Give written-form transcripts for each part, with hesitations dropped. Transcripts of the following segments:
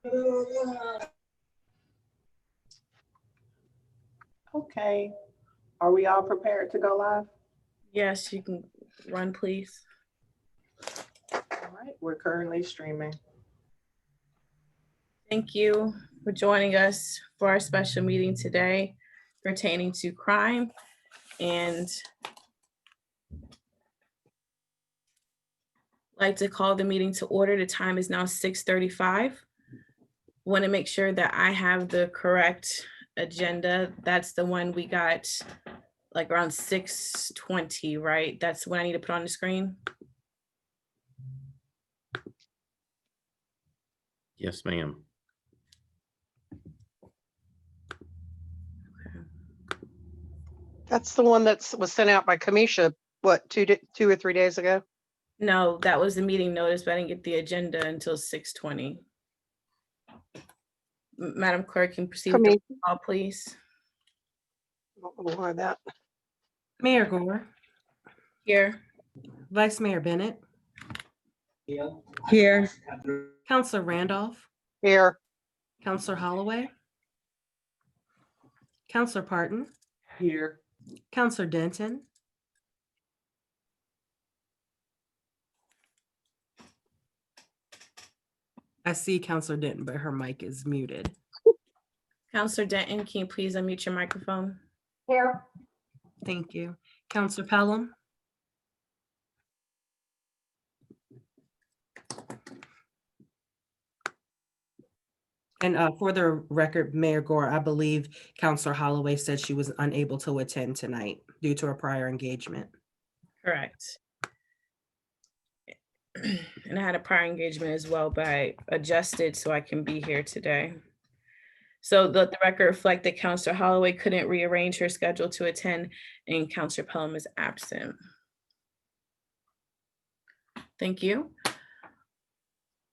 Okay, are we all prepared to go live? Yes, you can run, please. All right, we're currently streaming. Thank you for joining us for our special meeting today pertaining to crime. And I'd like to call the meeting to order. The time is now 6:35. Want to make sure that I have the correct agenda. That's the one we got like around 6:20, right? That's what I need to put on the screen. Yes, ma'am. That's the one that was sent out by Kamisha, what, two or 3 days ago? No, that was the meeting notice, but I didn't get the agenda until 6:20. Madam Clerk, can you proceed with the Kamisha, call, please? I don't know why that. Mayor Gore, Here. Vice Mayor Bennett, Here. Counselor Randolph, Here, Counselor Holloway, Counselor Parton, Here. Counselor Denton, I see Counselor Denton, but her mic is muted. Counselor Denton, can you please unmute your microphone? here, Thank you. Counselor Pelham, and for the record, Mayor Gore, I believe Counselor Holloway said she was unable to attend tonight due to a prior engagement. Correct. And I had a prior engagement as well, but I adjusted so I can be here today. So the record reflect that Counselor Holloway couldn't rearrange her schedule to attend and Counselor Pelham is absent. Thank you.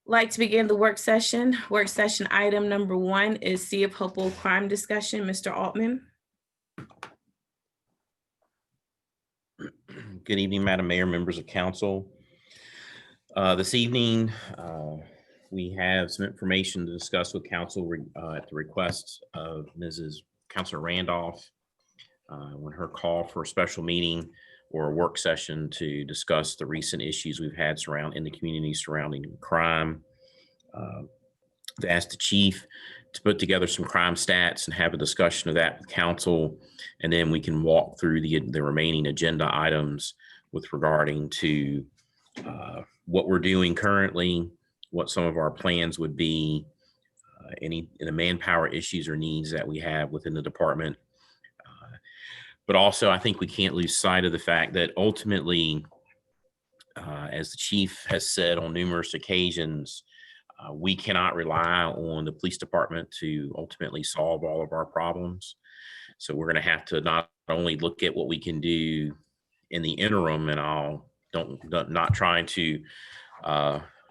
Like to begin the work session. Work session item number 1 is Sea of Hopewell crime discussion. Mr. Altman. Good evening, Madam Mayor, members of council. This evening, we have some information to discuss with council at the request of Mrs. Counselor Randolph when her call for a special meeting or a work session to discuss the recent issues we've had in the community surrounding crime. To ask the chief to put together some crime stats and have a discussion of that with council, and then we can walk through the remaining agenda items with regarding to what we're doing currently, what some of our plans would be, any the manpower issues or needs that we have within the department. But also, I think we can't lose sight of the fact that ultimately, as the chief has said on numerous occasions, we cannot rely on the police department to ultimately solve all of our problems. So we're going to have to not only look at what we can do in the interim, and not trying to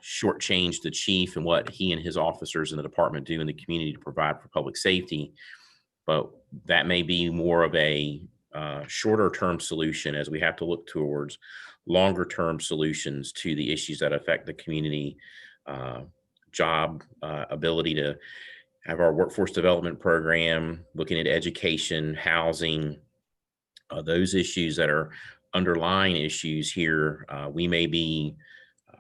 shortchange the chief and what he and his officers in the department do in the community to provide for public safety, but that may be more of a shorter term solution as we have to look towards longer term solutions to the issues that affect the community. Job ability to have our workforce development program, looking at education, housing, those issues that are underlying issues here. We may be,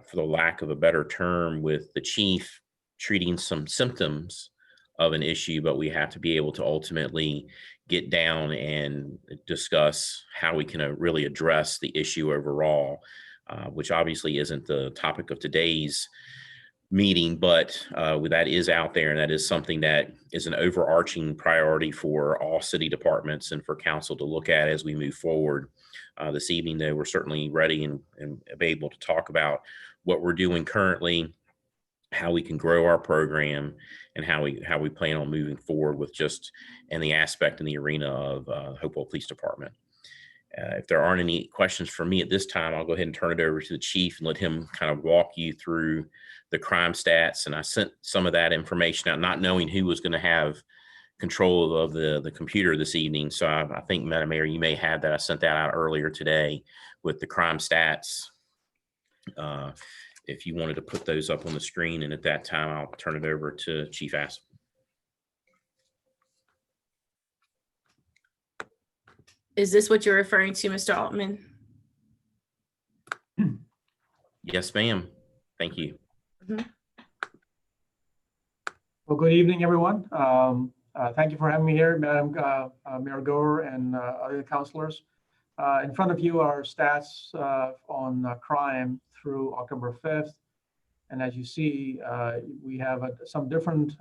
for the lack of a better term, with the chief treating some symptoms of an issue, but we have to be able to ultimately get down and discuss how we can really address the issue overall, which obviously isn't the topic of today's meeting, but that is out there, and that is something that is an overarching priority for all city departments and for council to look at as we move forward. This evening, though, we're certainly ready and able to talk about what we're doing currently, how we can grow our program, and how we plan on moving forward with just in the aspect in the arena of Hopewell Police Department. If there aren't any questions for me at this time, I'll go ahead and turn it over to the chief and let him kind of walk you through the crime stats. And I sent some of that information out, not knowing who was going to have control of the computer this evening. So I think, Madam Mayor, you may have that. I sent that out earlier today with the crime stats. if you wanted to put those up on the screen, and at that time, I'll turn it over to Chief Ass. Is this what you're referring to, Mr. Altman? Yes, ma'am. Thank you. Well, good evening, everyone. Thank you for having me here, Madam Mayor Gore and other councilors. In front of you are stats on crime through October 5th. And as you see, we have some different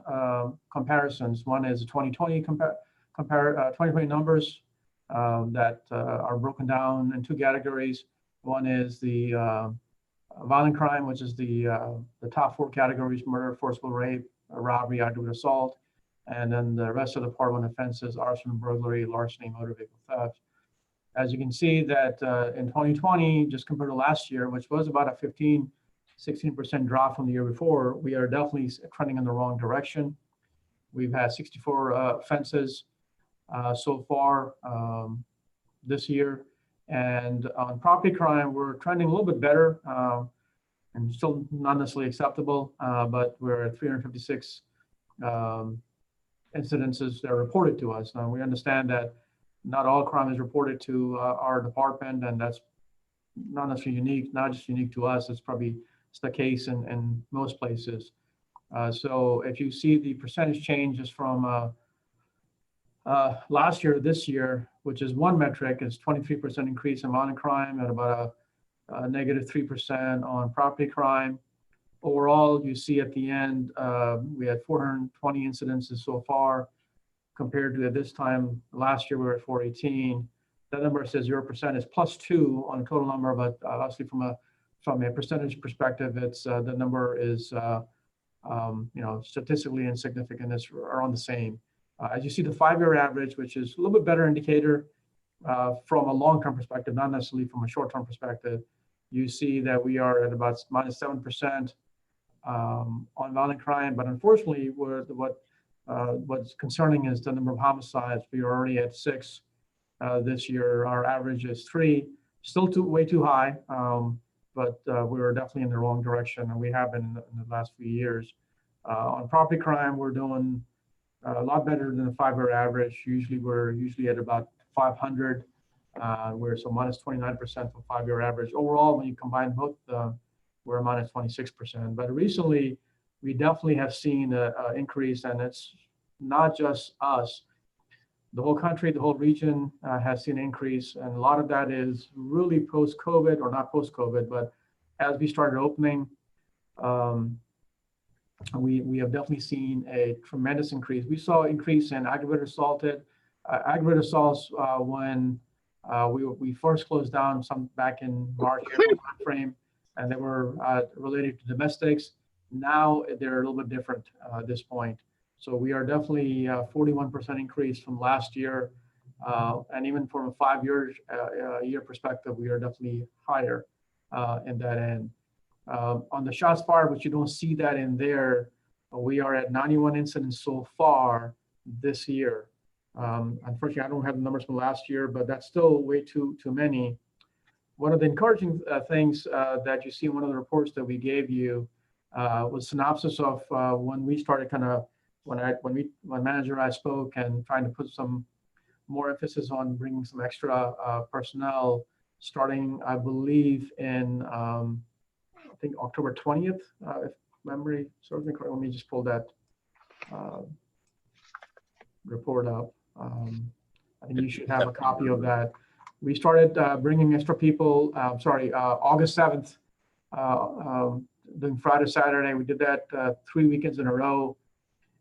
comparisons. One is 2020 2020 numbers that are broken down in two categories. One is the violent crime, which is the top four categories: murder, forcible rape, robbery, aggravated assault, and then the rest of the Part 1 offenses: arson, burglary, larceny, motor vehicle theft. As you can see that in 2020, just compared to last year, which was about a 16% drop from the year before, we are definitely trending in the wrong direction. We've had 64 offenses so far this year. And on property crime, we're trending a little bit better and still not necessarily acceptable, but we're at 356 incidences that are reported to us. Now, we understand that not all crime is reported to our department, and that's not necessarily unique, not just unique to us. It's the case in most places. So if you see the percentage changes from last year to this year, which is one metric, is 23% increase in violent crime at about a negative 3% on property crime. Overall, you see at the end, we had 420 incidences so far, compared to this time last year, we were at 418. That number says 0% is +2 on the total number, but obviously from a percentage perspective, it's the number is statistically insignificant. It's around the same. As you see, the 5-year average, which is a little bit better indicator from a long-term perspective, not necessarily from a short-term perspective, you see that we are at about -7% on violent crime. But unfortunately, what's concerning is the number of homicides. We are already at 6 this year. Our average is 3, still way too high, but we are definitely in the wrong direction, and we have been in the last few years. On property crime, we're doing a lot better than the 5-year average. We're usually at about 500. We're so -29% from 5-year average. Overall, when you combine both, we're -26%. But recently, we definitely have seen an increase, and it's not just us. The whole country, the whole region has seen an increase, and a lot of that is really post-COVID, or not post-COVID, but as we started opening, we have definitely seen a tremendous increase. We saw an increase in aggravated assaults when we first closed down some back in March frame, and they were related to domestics. Now they're a little bit different at this point. So we are definitely 41% increase from last year, and even from a 5-year perspective, we are definitely higher in that end. On the shots fired, but you don't see that in there, we are at 91 incidents so far this year. Unfortunately, I don't have the numbers from last year, but that's still way too many. One of the encouraging things that you see in one of the reports that we gave you was synopsis of when we started when manager and I spoke and trying to put some more emphasis on bringing some extra personnel, starting, I believe, in I think October 20th, if memory serves me correct. Let me just pull that report up. I think you should have a copy of that. We started bringing extra people, August 7th, doing Friday, Saturday. We did that 3 weekends in a row.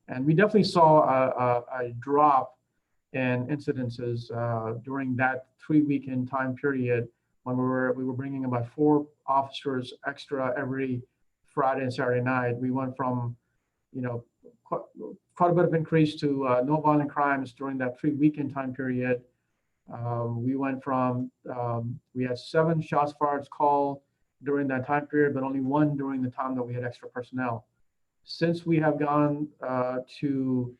And we definitely saw a drop in incidences during that 3-weekend time period when we were bringing about 4 officers extra every Friday and Saturday night. We went from, quite a bit of increase to no violent crimes during that 3-weekend time period. We went from, we had 7 shots fired called during that time period, but only 1 during the time that we had extra personnel. Since we have gone to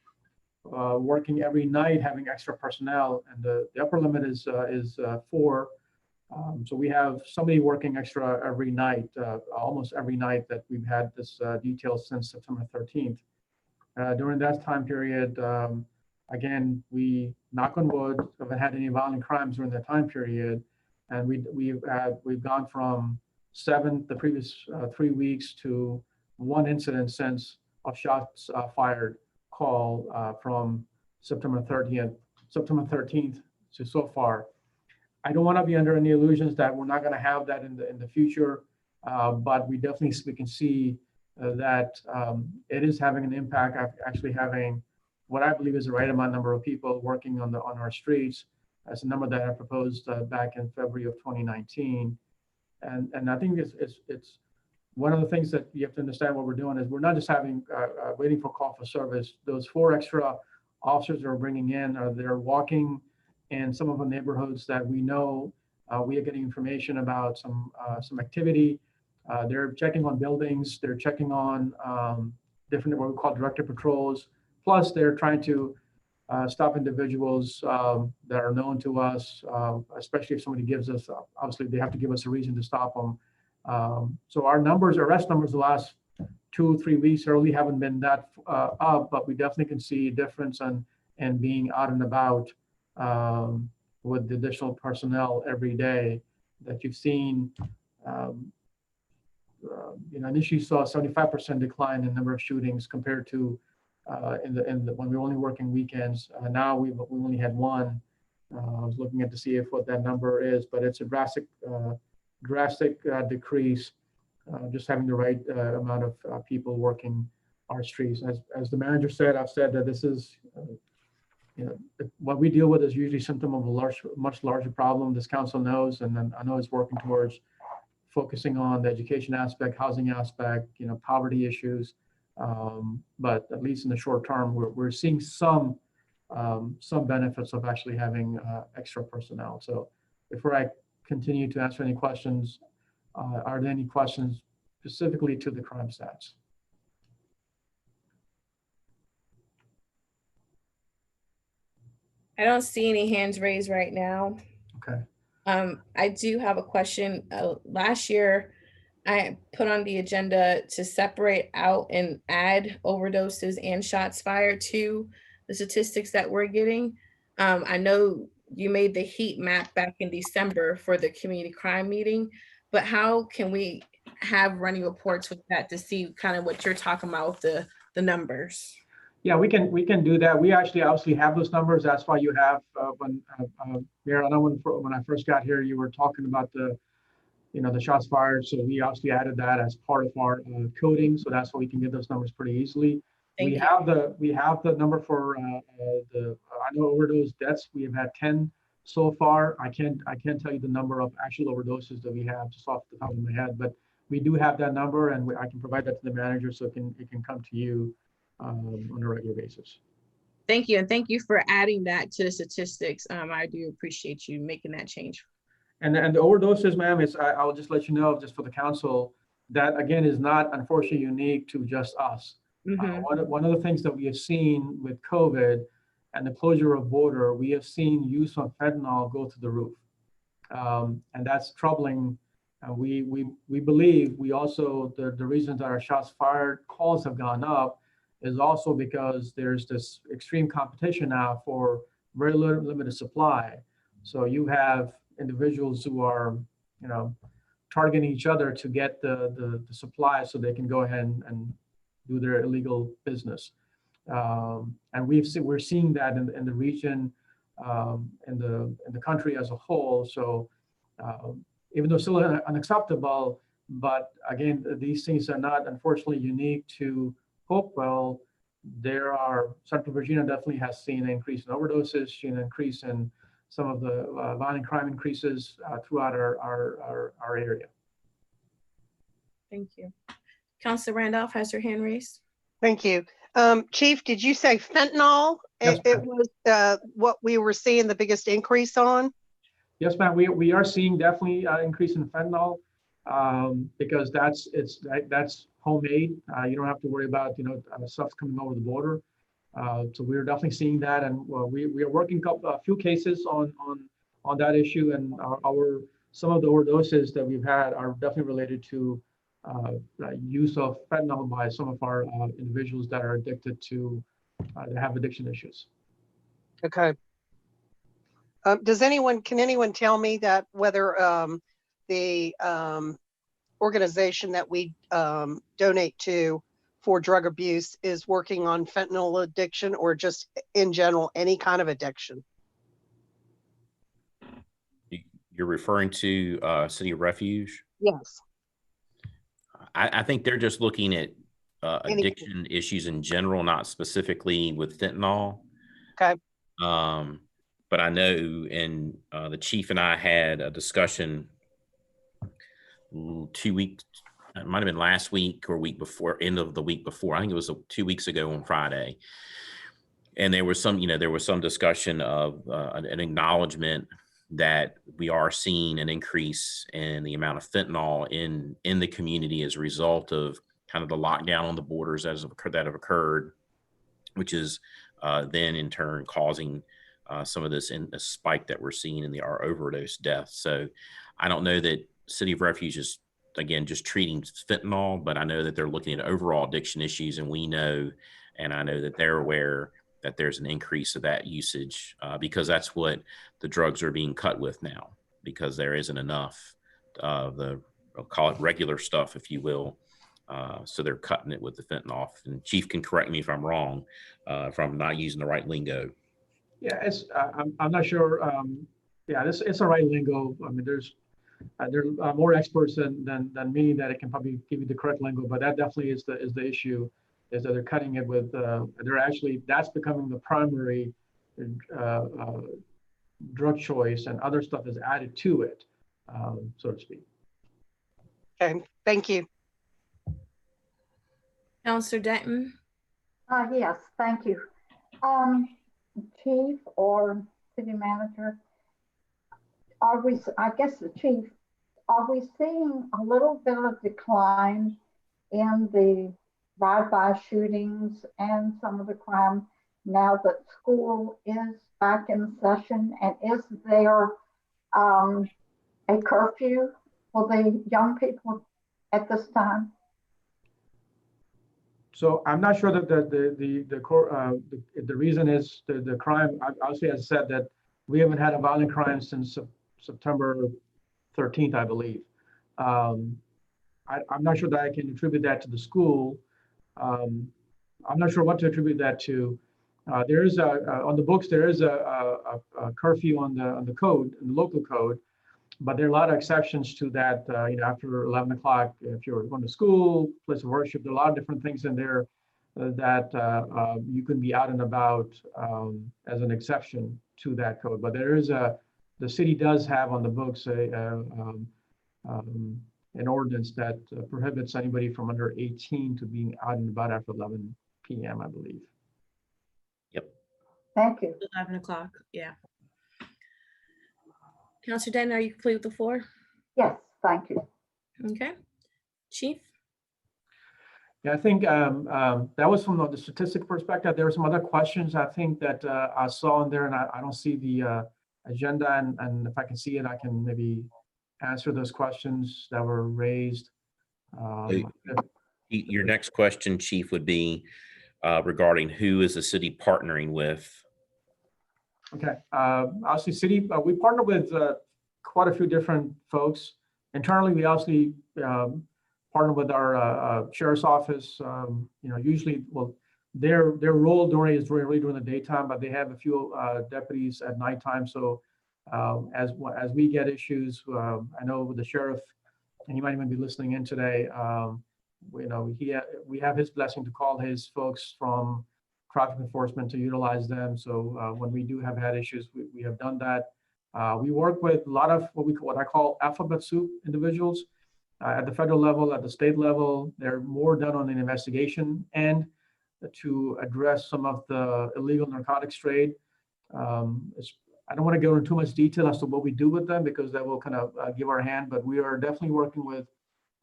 working every night, having extra personnel, and the upper limit is 4, So we have somebody working extra every night, almost every night that we've had this detail since September 13th. During that time period, again, we, knock on wood, haven't had any violent crimes during that time period. And we've gone from 7 the previous 3 weeks to 1 incident since of shots fired call from September 13th to so far. I don't want to be under any illusions that we're not going to have that in the future, but we can see that it is having an impact, actually having what I believe is the right amount number of people working on our streets. That's a number that I proposed back in February of 2019, and I think it's one of the things that you have to understand. What we're doing is we're not just having waiting for call for service. Those 4 extra officers that are bringing in, they're walking in some of the neighborhoods that we know we are getting information about some activity. They're checking on buildings. They're checking on different what we call directed patrols. Plus, they're trying to stop individuals that are known to us, especially if somebody gives us. Obviously, they have to give us a reason to stop them. So our arrest numbers, the last 2 or 3 weeks really haven't been that up, but we definitely can see a difference in being out and about with the additional personnel every day that you've seen. Initially saw a 75% decline in number of shootings compared to when we were only working weekends. Now we've only had 1. I was looking at to see what that number is, but it's a drastic decrease. Just having the right amount of people working our streets. As the manager said, I've said that this is, what we deal with is usually symptom of a much larger problem. This council knows, and then I know it's working towards focusing on the education aspect, housing aspect, poverty issues. But at least in the short term, we're seeing some benefits of actually having extra personnel. So before I continue to answer any questions, are there any questions specifically to the crime stats? I don't see any hands raised right now. Okay. I do have a question. Last year, I put on the agenda to separate out and add overdoses and shots fired to the statistics that we're getting. I know you made the heat map back in December for the community crime meeting, but how can we have running reports with that to see kind of what you're talking about with the numbers? Yeah, we can do that. We actually obviously have those numbers. That's why you have Mayor, I know when I first got here, you were talking about the shots fired. So we obviously added that as part of our coding. So that's why we can get those numbers pretty easily. We have the number for the I know overdose deaths. We have had 10 so far. I can't tell you the number of actual overdoses that we have just off the top of my head, but we do have that number, and I can provide that to the manager so it can come to you on a regular basis. Thank you, and thank you for adding that to the statistics. I do appreciate you making that change. And the overdoses, ma'am, I'll just let you know, just for the council, that again is not unfortunately unique to just us. One of the things that we have seen with COVID and the closure of border, we have seen use of fentanyl go through the roof, and that's troubling. We believe we also the reason that our shots fired calls have gone up is also because there's this extreme competition now for very limited supply. So you have individuals who are, targeting each other to get the supply so they can go ahead and do their illegal business. And we're seeing that in the region, in the country as a whole. So even though still unacceptable, but again, these things are not unfortunately unique to Hopewell. Central Virginia definitely has seen an increase in overdoses, seen an increase in some of the violent crime increases throughout our area. Thank you. Councilor Randolph has her hand raised. Thank you. Chief, did you say fentanyl? Yes, It was what we were seeing the biggest increase on? Yes, ma'am. We are seeing definitely increase in fentanyl because that's homemade. You don't have to worry about stuff coming over the border. So we're definitely seeing that, and we are working a few cases on that issue, and our some of the overdoses that we've had are definitely related to use of fentanyl by some of our individuals that are addicted to, that have addiction issues. Okay. Can anyone tell me that whether the organization that we donate to for drug abuse is working on fentanyl addiction, or just in general, any kind of addiction? You're referring to City of Refuge? Yes. I think they're just looking at Any- addiction issues in general, not specifically with fentanyl. Okay. But I know, and the chief and I had a discussion 2 weeks, it might have been last week or week before, end of the week before. I think it was 2 weeks ago on Friday. And there was some, there was some discussion of an acknowledgement that we are seeing an increase in the amount of fentanyl in the community as a result of kind of the lockdown on the borders that have occurred, which is then in turn causing some of this a spike that we're seeing in our overdose deaths. So I don't know that City of Refuge is, again, just treating fentanyl, but I know that they're looking at overall addiction issues, and we know, and I know that they're aware that there's an increase of that usage because that's what the drugs are being cut with now, because there isn't enough of I'll call it regular stuff, if you will. So they're cutting it with the fentanyl. And Chief can correct me if I'm wrong, if I'm not using the right lingo. Yeah, it's I'm not sure. Yeah, it's the right lingo. I mean, there are more experts than me that it can probably give you the correct lingo, but that definitely is the issue, is that they're cutting it with they're actually, that's becoming the primary drug choice, and other stuff is added to it, so to speak. Okay. Thank you. Counselor Denton? Yes, thank you. Chief or city manager, I guess the chief, are we seeing a little bit of decline in the drive-by shootings and some of the crime now that school is back in session? And is there a curfew for the young people at this time? So I'm not sure that the reason is the crime. Obviously, I said that we haven't had a violent crime since September 13th, I believe. I'm not sure that I can attribute that to the school. I'm not sure what to attribute that to. There is on the books, there is a curfew on the code, in the local code, but there are a lot of exceptions to that. After 11 o'clock, if you're going to school, place of worship, there are a lot of different things in there that you can be out and about as an exception to that code. But there is the city does have on the books an ordinance that prohibits anybody from under 18 to being out and about after 11 p.m., I believe. Yep. Thank you. 11 o'clock, yeah. Counselor Denton, are you complete with the floor? Yes, thank you. Okay. Chief? Yeah, I think that was from the statistic perspective. There were some other questions I think that I saw in there, and I don't see the agenda, and if I can see it, I can maybe answer those questions that were raised. Your next question, Chief, would be regarding who is the city partnering with? Okay, obviously city, we partner with quite a few different folks. Internally, we obviously partner with our sheriff's office. Usually, well, their role is really during the daytime, but they have a few deputies at nighttime. So as we get issues, I know with the sheriff, and he might even be listening in today, we have his blessing to call his folks from traffic enforcement to utilize them. So when we do have had issues, we have done that. We work with a lot of what I call alphabet soup individuals at the federal level, at the state level. They're more done on an investigation and to address some of the illegal narcotics trade. I don't want to go into too much detail as to what we do with them, because that will kind of give our hand, but we are definitely working with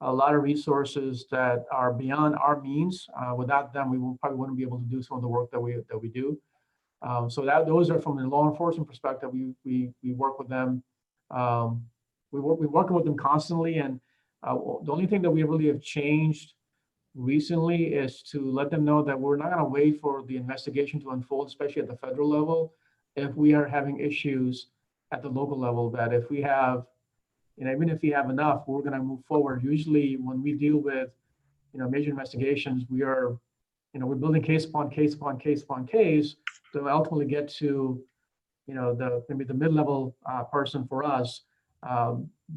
a lot of resources that are beyond our means. Without them, we probably wouldn't be able to do some of the work that we do. So those are from the law enforcement perspective. We work with them. we're working with them constantly, and the only thing that we really have changed recently is to let them know that we're not going to wait for the investigation to unfold, especially at the federal level, if we are having issues at the local level, that if we have, even if we have enough, we're going to move forward. Usually when we deal with, major investigations, we are, we're building case upon case upon case upon case to ultimately get to, maybe the mid-level person for us.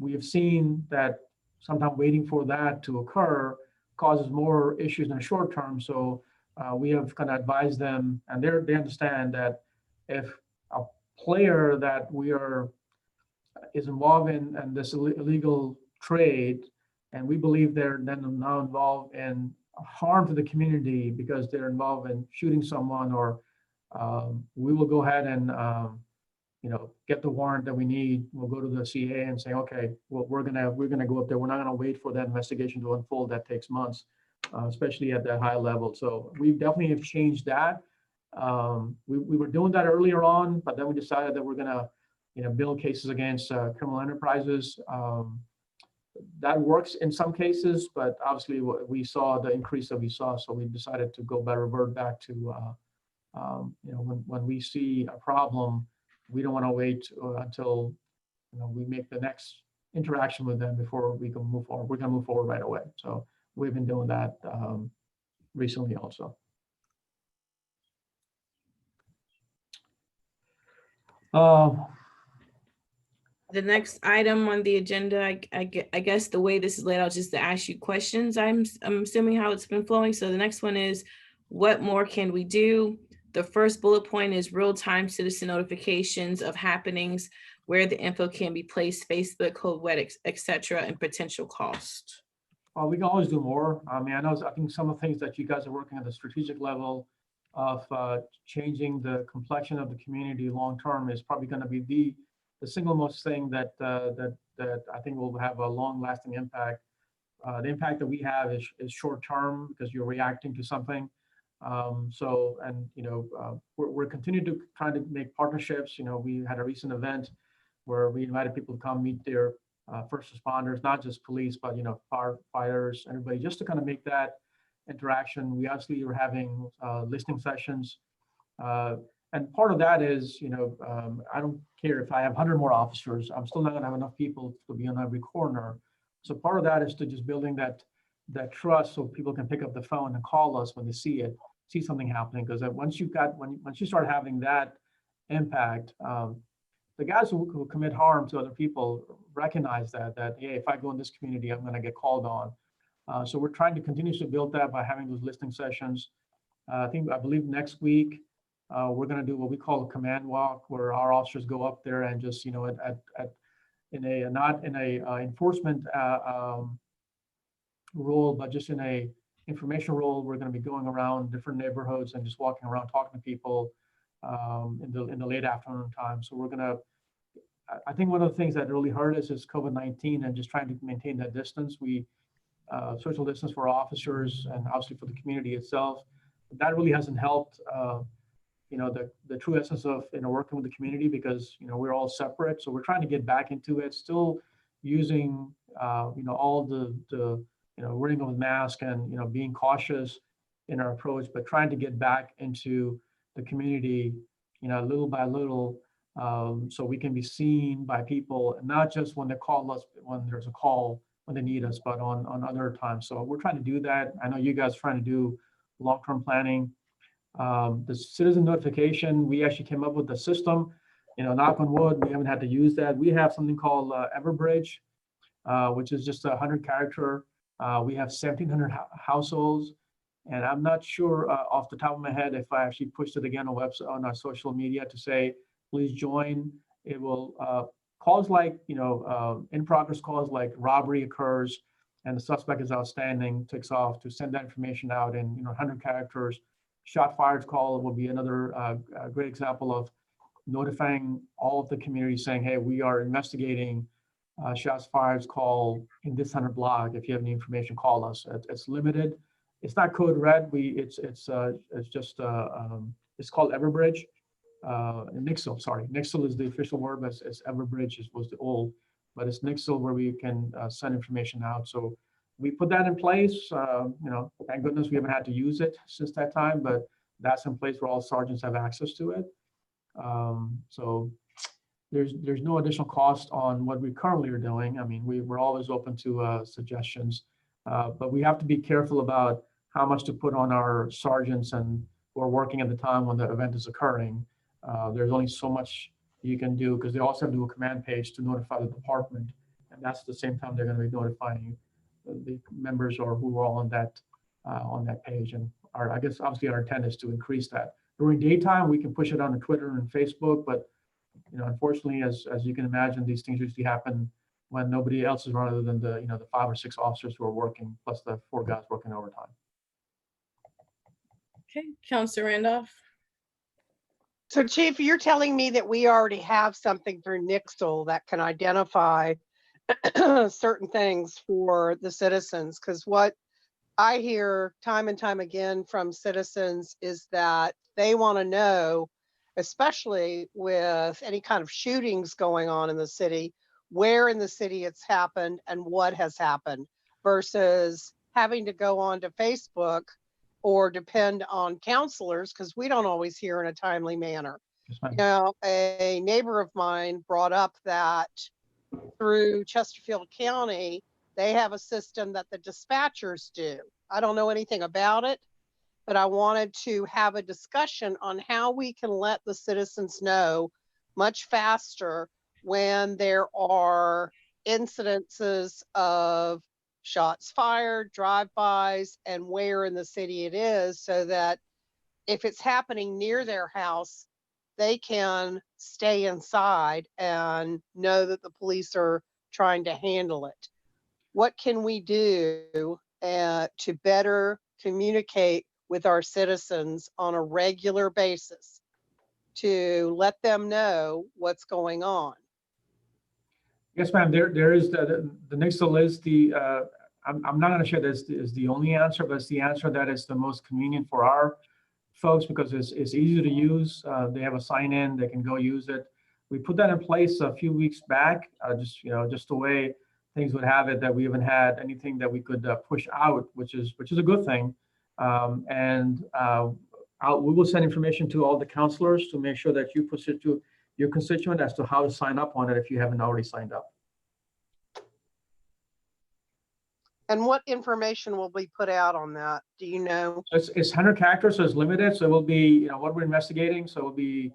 We have seen that sometimes waiting for that to occur causes more issues in the short term. So we have kind of advised them, and they understand that if a player that is involved in this illegal trade, and we believe they're then now involved in harm to the community because they're involved in shooting someone, or we will go ahead and get the warrant that we need. We'll go to the CA and say, okay, well, we're gonna go up there. We're not gonna wait for that investigation to unfold. That takes months, especially at that high level. So we definitely have changed that. We were doing that earlier on, but then we decided that we're gonna, build cases against criminal enterprises. That works in some cases, but obviously we saw the increase that we saw, so we decided to revert back to, when we see a problem, we don't want to wait until we make the next interaction with them before we can move forward. We're going to move forward right away. So we've been doing that recently also. The next item on the agenda, I guess the way this is laid out, just to ask you questions. I'm assuming how it's been flowing. So the next one is, what more can we do? The first bullet point is real-time citizen notifications of happenings, where the info can be placed, Facebook, code web, et cetera, and potential cost. Well, we can always do more. I think some of the things that you guys are working at the strategic level of changing the complexion of the community long-term is probably going to be the single most thing that I think will have a long-lasting impact. The impact that we have is short-term because you're reacting to something. We're continuing to try to make partnerships. We had a recent event where we invited people to come meet their first responders, not just police, but firefighters, everybody, just to kind of make that interaction. We actually are having listening sessions. And part of that is, I don't care if I have 100 more officers, I'm still not going to have enough people to be on every corner. So part of that is to just building that trust, so people can pick up the phone and call us when they see something happening. Because once you start having that impact, the guys who commit harm to other people recognize that hey, if I go in this community, I'm going to get called on. So we're trying to continue to build that by having those listening sessions. I believe next week we're going to do what we call a command walk, where our officers go up there and just not in a enforcement role, but just in a information role. We're going to be going around different neighborhoods and just walking around talking to people in the late afternoon time. So I think one of the things that really hurt us is COVID-19 and just trying to maintain that distance. We social distance for officers and obviously for the community itself. That really hasn't helped the true essence of working with the community, because we're all separate. So we're trying to get back into it, still using all the wearing of a mask and being cautious in our approach, but trying to get back into the community little by little, so we can be seen by people, not just when they call us, when there's a call, when they need us, but on other times. So we're trying to do that. I know you guys are trying to do long-term planning. The citizen notification, we actually came up with a system, knock on wood, we haven't had to use that. We have something called Everbridge, which is just 100 character. We have 1,700 households, and I'm not sure off the top of my head if I actually pushed it again on our social media to say, please join. It will calls like, in progress calls like robbery occurs and the suspect is outstanding, takes off, to send that information out in 100 characters. Shot fired call will be another great example of notifying all of the community, saying, hey, we are investigating shots fired call in this 100 block. If you have any information, call us. It's limited. It's not code red. It's just it's called Everbridge. Nixle, sorry. Nixle is the official word, but it's Everbridge was the old but it's Nixle where we can send information out. So we put that in place. Thank goodness we haven't had to use it since that time, but that's in place where all sergeants have access to it. So there's no additional cost on what we currently are doing. I mean, we're always open to suggestions, but we have to be careful about how much to put on our sergeants and who are working at the time when the event is occurring. There's only so much you can do because they also have to do a command page to notify the department, and that's the same time they're going to be notifying the members or who are on that page. And I guess obviously our intent is to increase that. During daytime, we can push it on Twitter and Facebook, but unfortunately, as you can imagine, these things usually happen when nobody else is around other than the 5 or 6 officers who are working, plus the 4 guys working overtime. Okay, Counselor Randolph. So Chief, you're telling me that we already have something through Nixle that can identify certain things for the citizens, because what I hear time and time again from citizens is that they want to know, especially with any kind of shootings going on in the city, where in the city it's happened and what has happened, versus having to go on to Facebook or depend on counselors, because we don't always hear in a timely manner. Yes, ma'am. Now, a neighbor of mine brought up that through Chesterfield County, they have a system that the dispatchers do. I don't know anything about it, but I wanted to have a discussion on how we can let the citizens know much faster when there are incidences of shots fired, drive-bys, and where in the city it is, so that if it's happening near their house, they can stay inside and know that the police are trying to handle it. What can we do to better communicate with our citizens on a regular basis to let them know what's going on? Yes, ma'am. There is the Nixle is the. I'm not going to share this is the only answer, but it's the answer that is the most convenient for our folks because it's easy to use. They have a sign in, they can go use it. We put that in place a few weeks back, just the way things would have it, that we haven't had anything that we could push out, which is a good thing. We will send information to all the counselors to make sure that you push it to your constituent as to how to sign up on it if you haven't already signed up. And what information will be put out on that? Do you know? It's 100 characters, so it's limited. So it will be, what we're investigating. So it will be,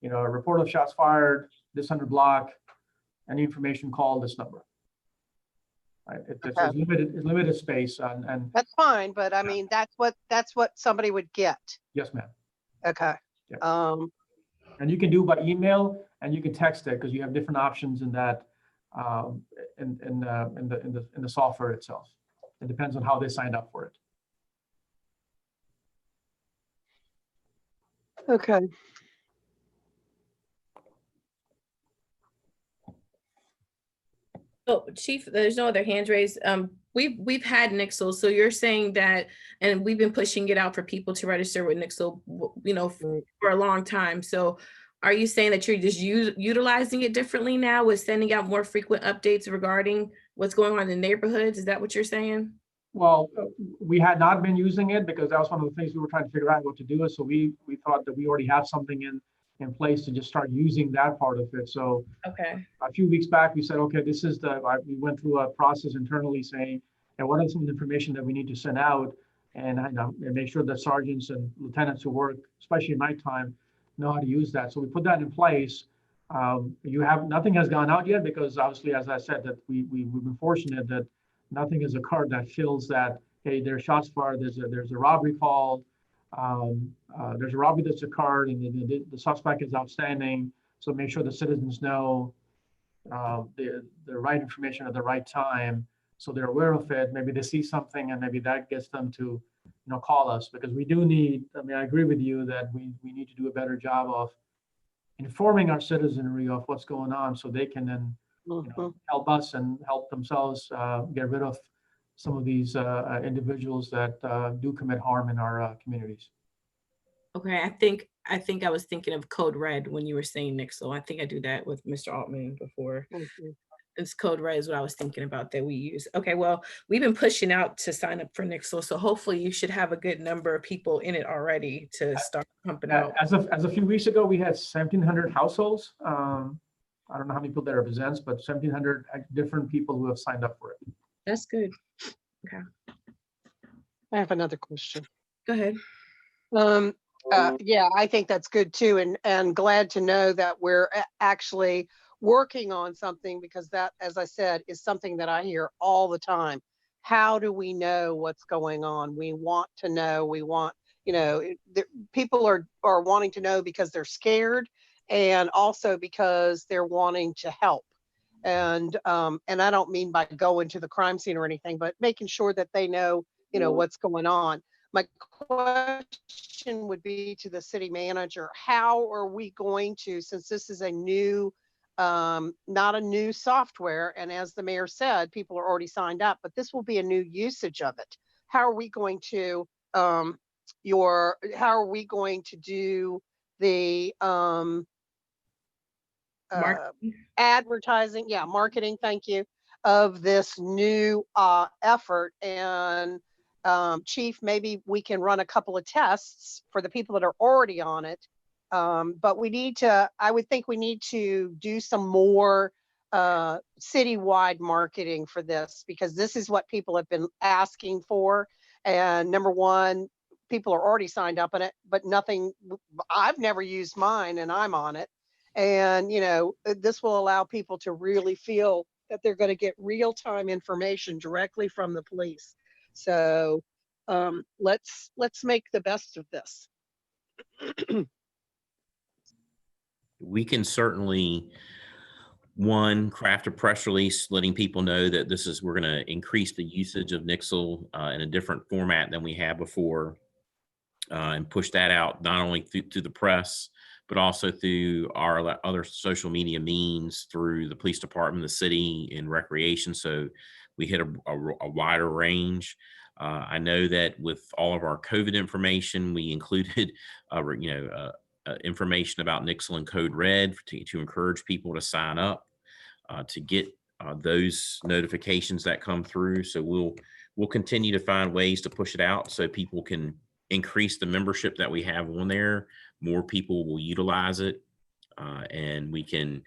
a report of shots fired, this 100 block, any information called this number. Right? It's limited space, and that's fine. But I mean, that's what somebody would get. Yes, ma'am. Okay. Yeah. And you can do by email, and you can text it because you have different options in that in the software itself. It depends on how they signed up for it. Okay. So Chief, there's no other hands raised. We've had Nixle, so you're saying that, and we've been pushing it out for people to register with Nixle, for a long time. So are you saying that you're just utilizing it differently now with sending out more frequent updates regarding what's going on in the neighborhoods? Is that what you're saying? Well, we had not been using it because that was one of the things we were trying to figure out what to do. So we thought that we already have something in place to just start using that part of it. So okay, a few weeks back, we said, okay, we went through a process internally saying, and what are some of the information that we need to send out and make sure that sergeants and lieutenants who work, especially at nighttime, know how to use that. So we put that in place. Nothing has gone out yet because obviously, as I said, that we've been fortunate that nothing has occurred that feels that, hey, there's shots fired, there's a robbery called, there's a robbery that's occurred and the suspect is outstanding. So make sure the citizens know the right information at the right time so they're aware of it. Maybe they see something and maybe that gets them to call us, because we do need, I agree with you that we need to do a better job of informing our citizenry of what's going on so they can then help us and help themselves get rid of some of these individuals that do commit harm in our communities. Okay, I think I was thinking of Code Red when you were saying Nixle. I think I do that with Mr. Altman before. It's Code Red is what I was thinking about that we use. Okay, well, we've been pushing out to sign up for Nixle, so hopefully you should have a good number of people in it already to start pumping out. As of a few weeks ago, we had 1,700 households. I don't know how many people that represents, but 1,700 different people who have signed up for it. That's good. I have another question. Go ahead. Yeah, I think that's good too, and glad to know that we're actually working on something, because that, as I said, is something that I hear all the time. How do we know what's going on? We want to know. We want, people are wanting to know because they're scared, and also because they're wanting to help. And I don't mean by going to the crime scene or anything, but making sure that they know, what's going on. My question would be to the city manager: how are we going to, since this is a new, not a new software, and as the mayor said, people are already signed up, but this will be a new usage of it. How are we going to, how are we going to do the advertising, marketing, thank you, of this new effort? And Chief, maybe we can run a couple of tests for the people that are already on it. But we need to, I would think we need to do some more citywide marketing for this, because this is what people have been asking for. And number one, people are already signed up on it, but nothing, I've never used mine and I'm on it. And, this will allow people to really feel that they're going to get real-time information directly from the police. So let's make the best of this. We can certainly, one, craft a press release letting people know that we're going to increase the usage of Nixle in a different format than we had before, and push that out not only through the press, but also through our other social media means, through the police department, the city, and recreation. So we hit a wider range. I know that with all of our COVID information, we included, information about Nixle and Code Red to encourage people to sign up to get those notifications that come through. So we'll continue to find ways to push it out so people can increase the membership that we have on there. More people will utilize it, and we can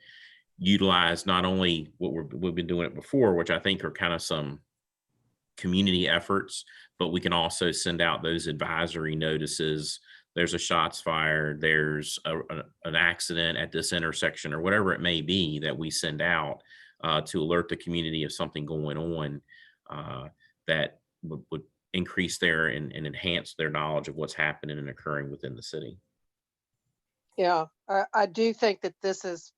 utilize not only what we've been doing it before, which I think are kind of some community efforts, but we can also send out those advisory notices. There's a shots fired, there's an accident at this intersection, or whatever it may be, that we send out to alert the community of something going on that would increase and enhance their knowledge of what's happening and occurring within the city. Yeah, I do think that this is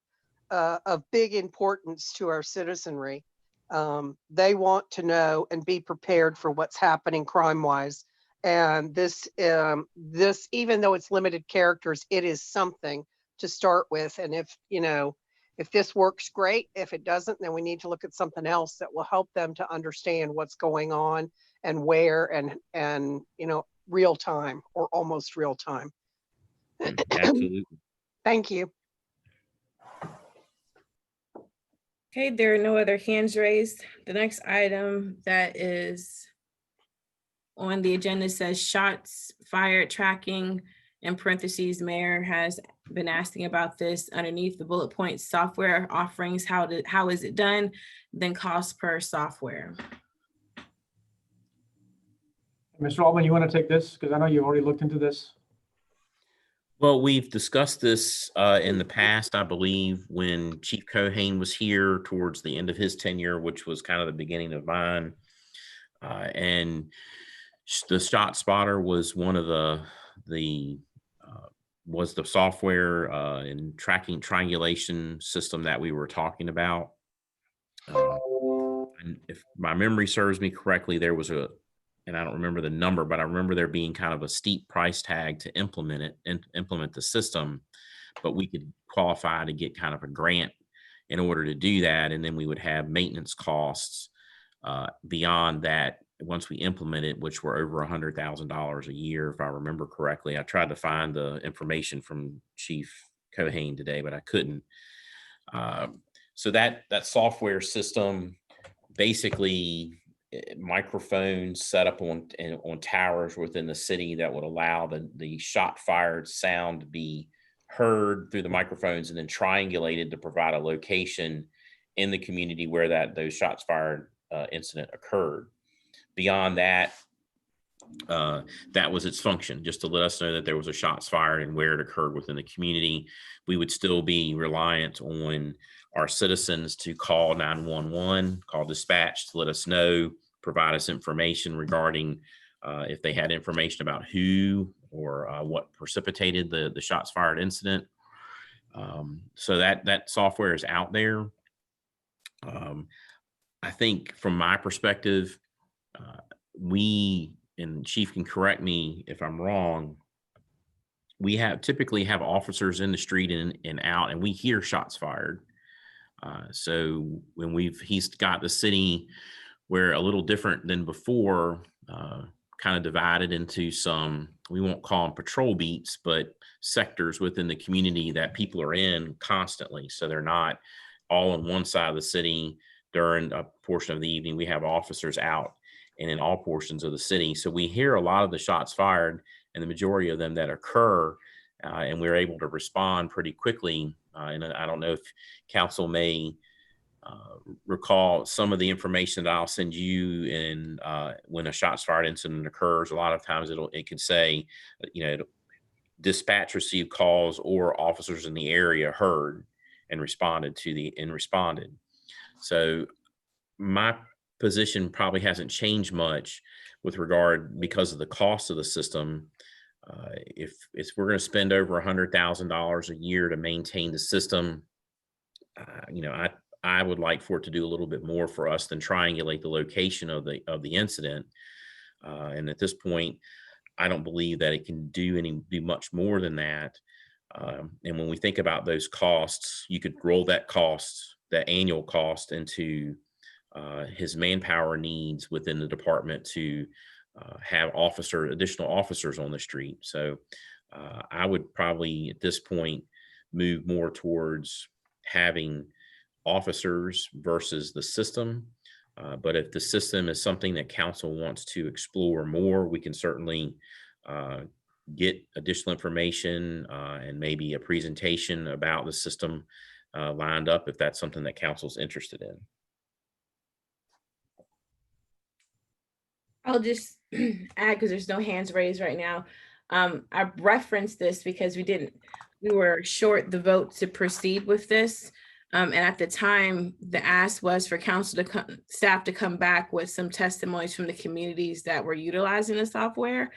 of big importance to our citizenry. They want to know and be prepared for what's happening crime-wise. And this, even though it's limited characters, it is something to start with. And if this works, great. If it doesn't, then we need to look at something else that will help them to understand what's going on and where, and real time or almost real time. Absolutely. Thank you. Okay, there are no other hands raised. The next item that is on the agenda says shots fired tracking. In parentheses, Mayor has been asking about this underneath the bullet points: software offerings, how is it done, then cost per software. Mr. Altman, you want to take this? Because I know you already looked into this. Well, we've discussed this in the past, I believe, when Chief Cohane was here towards the end of his tenure, which was kind of the beginning of mine. And the Shot Spotter was one of the software and tracking triangulation system that we were talking about. And if my memory serves me correctly, there was and I don't remember the number, but I remember there being kind of a steep price tag to implement the system, but we could qualify to get kind of a grant in order to do that. And then we would have maintenance costs beyond that once we implement it, which were over $100,000 a year, if I remember correctly. I tried to find the information from Chief Cohane today, but I couldn't. So that software system, basically microphones set up on towers within the city that would allow the shot fired sound to be heard through the microphones and then triangulated to provide a location in the community where those shots fired incident occurred. Beyond that, that was its function, just to let us know that there was a shots fired and where it occurred within the community. We would still be reliant on our citizens to call 911, call dispatch to let us know, provide us information regarding if they had information about who or what precipitated the shots fired incident. So that software is out there. I think from my perspective, we, and Chief can correct me if I'm wrong, we typically have officers in the street and out, and we hear shots fired. So when he's got the city where a little different than before, kind of divided into some, we won't call them patrol beats, but sectors within the community that people are in constantly. So they're not all on one side of the city during a portion of the evening. We have officers out and in all portions of the city. So we hear a lot of the shots fired, and the majority of them that occur, and we're able to respond pretty quickly. And I don't know if council may recall some of the information that I'll send you in when a shots fired incident occurs. A lot of times it could say, dispatch received calls or officers in the area heard and responded. So my position probably hasn't changed much with regard, because of the cost of the system. If we're going to spend over $100,000 a year to maintain the system, I would like for it to do a little bit more for us than triangulate the location of the incident. And at this point, I don't believe that it can do much more than that. And when we think about those costs, you could roll that annual cost into his manpower needs within the department to have additional officers on the street. So I would probably at this point move more towards having officers versus the system. But if the system is something that council wants to explore more, we can certainly get additional information and maybe a presentation about the system lined up if that's something that council's interested in. I'll just add, because there's no hands raised right now. I referenced this because we were short the vote to proceed with this. And at the time, the ask was for staff to come back with some testimonies from the communities that were utilizing the software.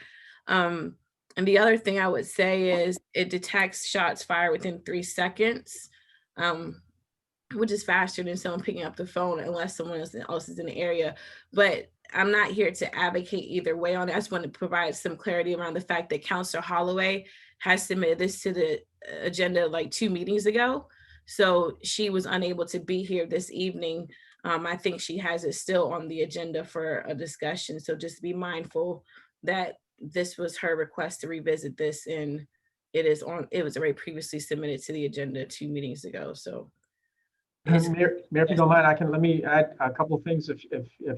And the other thing I would say is it detects shots fired within 3 seconds, which is faster than someone picking up the phone unless someone else is in the area. But I'm not here to advocate either way on it. I just want to provide some clarity around the fact that Councilor Holloway has submitted this to the agenda like 2 meetings ago. So she was unable to be here this evening. I think she has it still on the agenda for a discussion. So just be mindful that this was her request to revisit this, and it was already previously submitted to the agenda 2 meetings ago. So Mayor, if you don't mind, let me add a couple of things if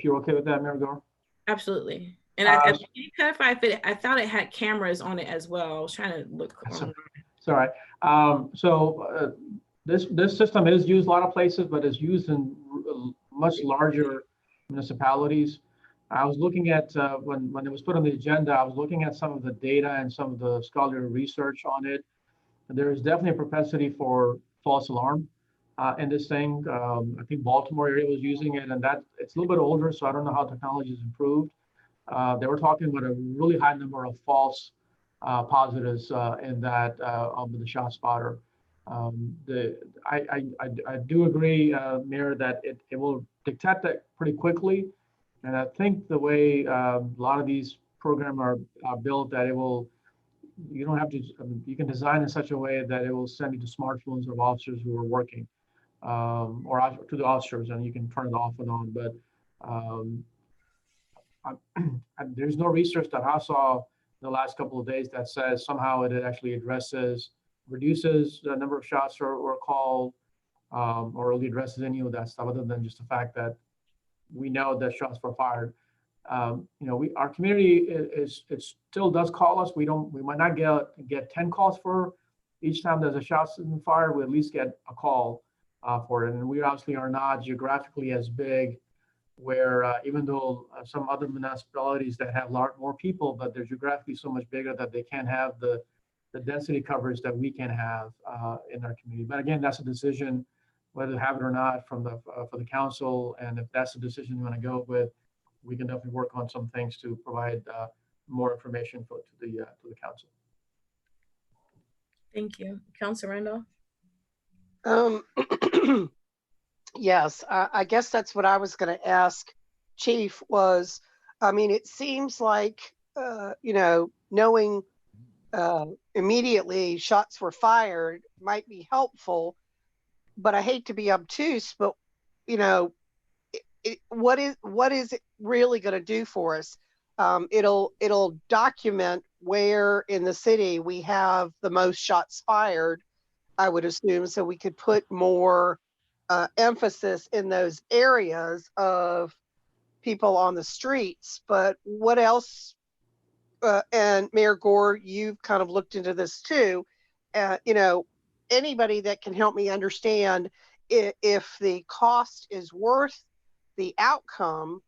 you're okay with that, Mayor Gore. Absolutely. And I can you clarify if I thought it had cameras on it as well. I was trying to look. It's all right. This system is used a lot of places, but is used in much larger municipalities. I was looking at when it was put on the agenda, I was looking at some of the data and some of the scholarly research on it. There is definitely a propensity for false alarm in this thing. I think Baltimore area was using it, and it's a little bit older, so I don't know how technology has improved. They were talking about a really high number of false positives in that with the ShotSpotter. I do agree, Mayor, that it will detect that pretty quickly. And I think the way a lot of these programs are built, that you don't have to, you can design in such a way that it will send you to smartphones of officers who are working, or to the officers, and you can turn it off and on. But there's no research that I saw the last couple of days that says somehow it actually reduces the number of shots or called, or really addresses any of that stuff other than just the fact that we know that shots were fired. Our community it still does call us. We might not get 10 calls for each time there's a shot fired. We at least get a call for it. And we obviously are not geographically as big, where even though some other municipalities that have more people, but they're geographically so much bigger that they can't have the density coverage that we can have in our community. But again, that's a decision whether to have it or not for the council. And if that's the decision you want to go with, we can definitely work on some things to provide more information to the council. Thank you. Councilor Randall? Yes, I guess that's what I was going to ask Chief was, I mean, it seems like, knowing immediately shots were fired might be helpful, but I hate to be obtuse, but, what is it really going to do for us? It'll document where in the city we have the most shots fired, I would assume, so we could put more emphasis in those areas of people on the streets. But what else? And Mayor Gore, you've kind of looked into this too. Anybody that can help me understand if the cost is worth the outcome,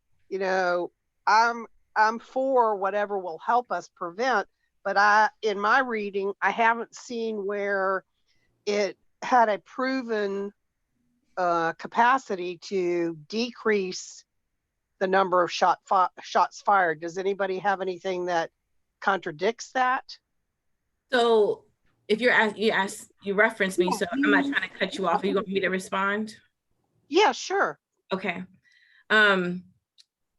I'm for whatever will help us prevent. But in my reading, I haven't seen where it had a proven capacity to decrease the number of shots fired. Does anybody have anything that contradicts that? So if you referenced me, so I'm not trying to cut you off. Are you want me to respond? Yeah, sure. Okay.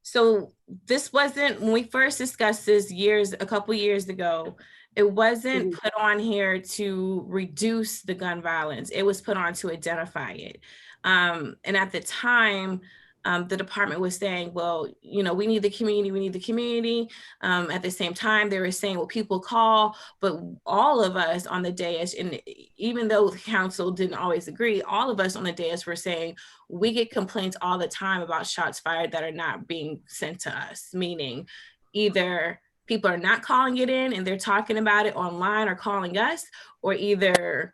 So this wasn't, when we first discussed this a couple years ago, it wasn't put on here to reduce the gun violence. It was put on to identify it. And at the time, the department was saying, well, we need the community, At the same time, they were saying, well, people call, but all of us on the dais, and even though the council didn't always agree, all of us on the dais were saying, we get complaints all the time about shots fired that are not being sent to us, meaning either people are not calling it in and they're talking about it online or calling us, or either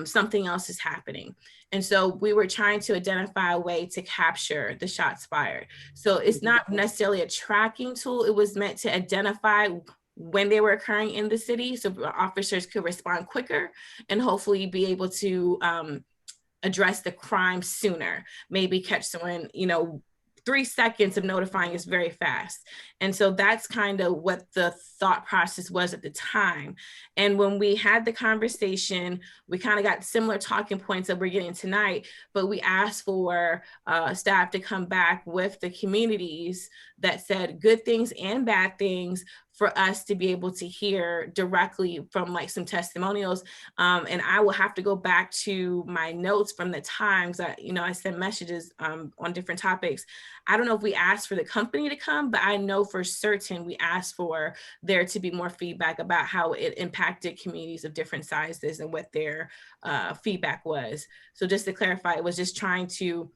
something else is happening. And so we were trying to identify a way to capture the shots fired. So it's not necessarily a tracking tool. It was meant to identify when they were occurring in the city so officers could respond quicker and hopefully be able to address the crime sooner, maybe catch someone, 3 seconds of notifying is very fast. And so that's kind of what the thought process was at the time. And when we had the conversation, we kind of got similar talking points that we're getting tonight, but we asked for staff to come back with the communities that said good things and bad things for us to be able to hear directly from like some testimonials. And I will have to go back to my notes from the times that, I sent messages on different topics. I don't know if we asked for the company to come, but I know for certain we asked for there to be more feedback about how it impacted communities of different sizes and what their feedback was. So just to clarify, it was just trying to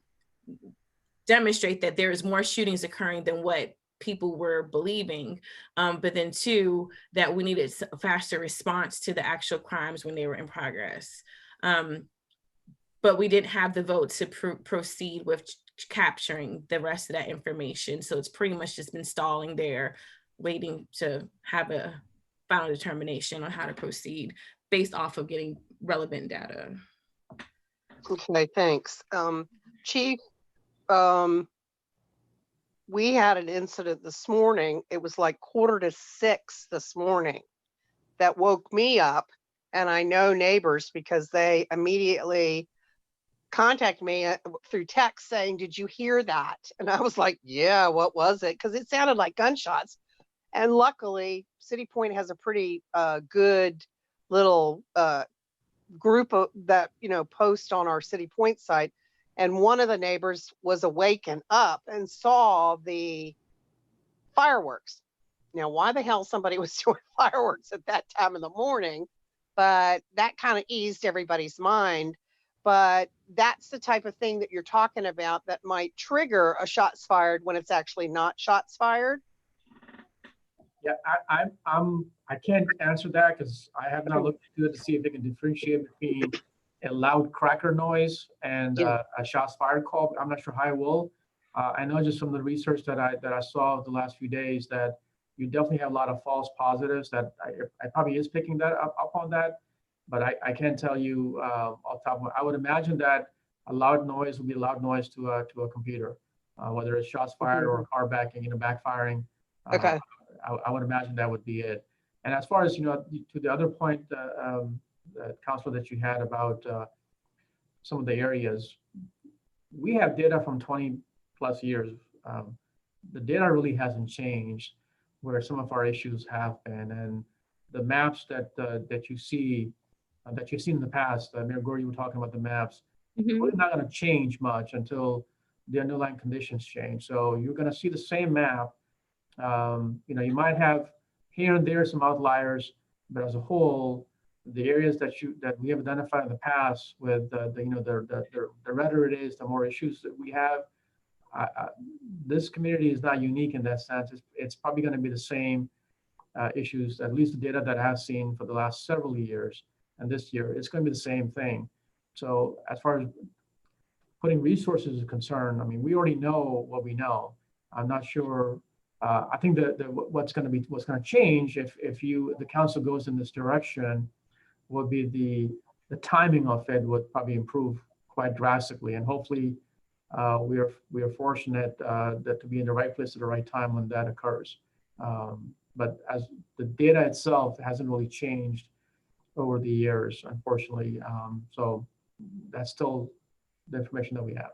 demonstrate that there is more shootings occurring than what people were believing, but then 2, that we needed a faster response to the actual crimes when they were in progress. But we didn't have the vote to proceed with capturing the rest of that information. So it's pretty much just been stalling there, waiting to have a final determination on how to proceed based off of getting relevant data. Okay, thanks. Chief, we had an incident this morning. It was like 5:45 this morning that woke me up, and I know neighbors because they immediately contact me through text saying, did you hear that? And I was like, yeah, what was it? Because it sounded like gunshots. And luckily, City Point has a pretty good little group that, post on our City Point site. And one of the neighbors was awakened up and saw the fireworks. Now, why the hell somebody was doing fireworks at that time in the morning? But that kind of eased everybody's mind. but that's the type of thing that you're talking about that might trigger a shots fired when it's actually not shots fired. Yeah, I can't answer that because I have not looked into it to see if they can differentiate between a loud cracker noise and Yeah. a shots fired call. I'm not sure how I will. I know just from the research that I saw the last few days that you definitely have a lot of false positives that I probably is picking that up on that, but I can't tell you off the top of my. I would imagine that a loud noise would be a loud noise to a computer, whether it's shots fired or a car backing, backfiring. Okay. I would imagine that would be it. And as far as, to the other point, Counselor, that you had about some of the areas, we have data from 20 plus years. The data really hasn't changed where some of our issues have been. And the maps that you see, that you've seen in the past, Mayor Gore, you were talking about the maps, really not going to change much until the underlying conditions change. So you're going to see the same map. You might have here and there some outliers, but as a whole, the areas that we have identified in the past with the redder it is, the more issues that we have. This community is not unique in that sense. It's probably going to be the same issues, at least the data that I've seen for the last several years, and this year it's going to be the same thing. So as far as putting resources is concerned, I mean, we already know what we know. I'm not sure. I think that what's going to change if the council goes in this direction would be the timing of it would probably improve quite drastically, and hopefully we are fortunate that to be in the right place at the right time when that occurs. But as the data itself hasn't really changed over the years, unfortunately, so that's still the information that we have.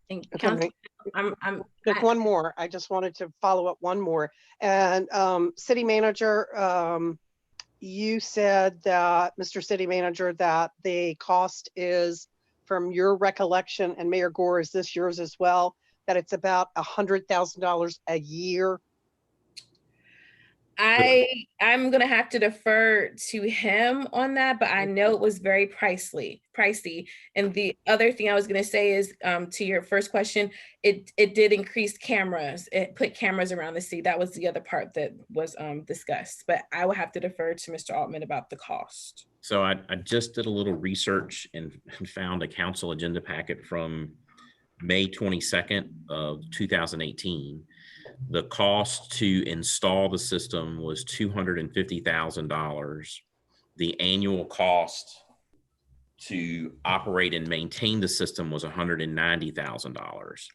And Okay, Council, Just one more. I just wanted to follow up one more. And City Manager, you said that, Mr. City Manager, that the cost is, from your recollection, and Mayor Gore, is this yours as well, that it's about $100,000 a year? I'm gonna have to defer to him on that, but I know it was very pricey. And the other thing I was gonna say is, to your first question, it did increase cameras. It put cameras around the city. That was the other part that was discussed. But I will have to defer to Mr. Altman about the cost. So I just did a little research and found a council agenda packet from May 22nd of 2018. The cost to install the system was $250,000. The annual cost to operate and maintain the system was $190,000.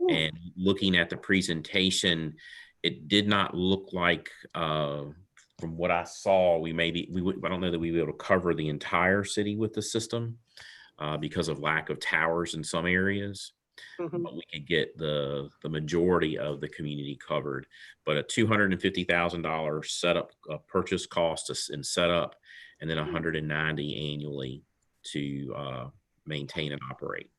And looking at the presentation, it did not look like, from what I saw, I don't know that we would be able to cover the entire city with the system because of lack of towers in some areas. Mm-hmm. But we could get the majority of the community covered. But a $250,000 setup purchase cost and setup, and then $190,000 annually to maintain and operate.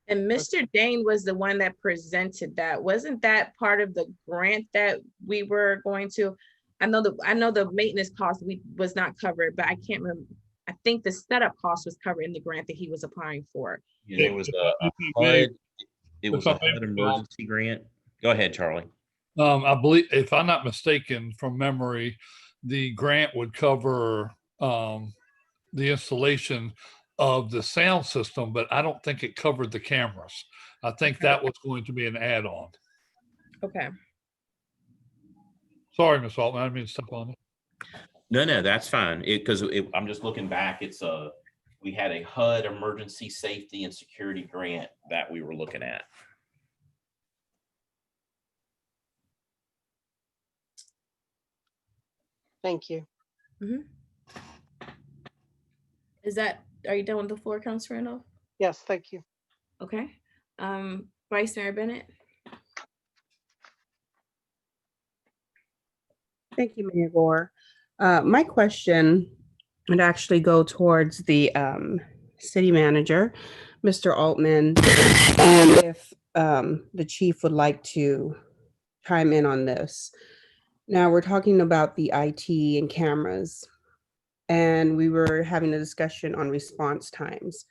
And Mr. Dane was the one that presented that. Wasn't that part of the grant that we were going to? I know the maintenance cost was not covered, but I can't remember. I think the setup cost was covered in the grant that he was applying for. Yeah, there was a HUD. It was a HUD emergency grant. Go ahead, Charlie. I believe, if I'm not mistaken from memory, the grant would cover the installation of the sound system, but I don't think it covered the cameras. I think that was going to be an add-on. Okay. Sorry, Ms. Altman, I didn't mean to step on it. No, that's fine. Because I'm just looking back. We had a HUD emergency safety and security grant that we were looking at. Thank you. Mm-hmm. Are you done with the floor, Councilor Randolph? Yes, thank you. Okay. Vice Mayor Bennett. Thank you, Mayor Gore. My question would actually go towards the city manager, Mr. Altman, and if the chief would like to chime in on this. Now, we're talking about the IT and cameras. and we were having a discussion on response times.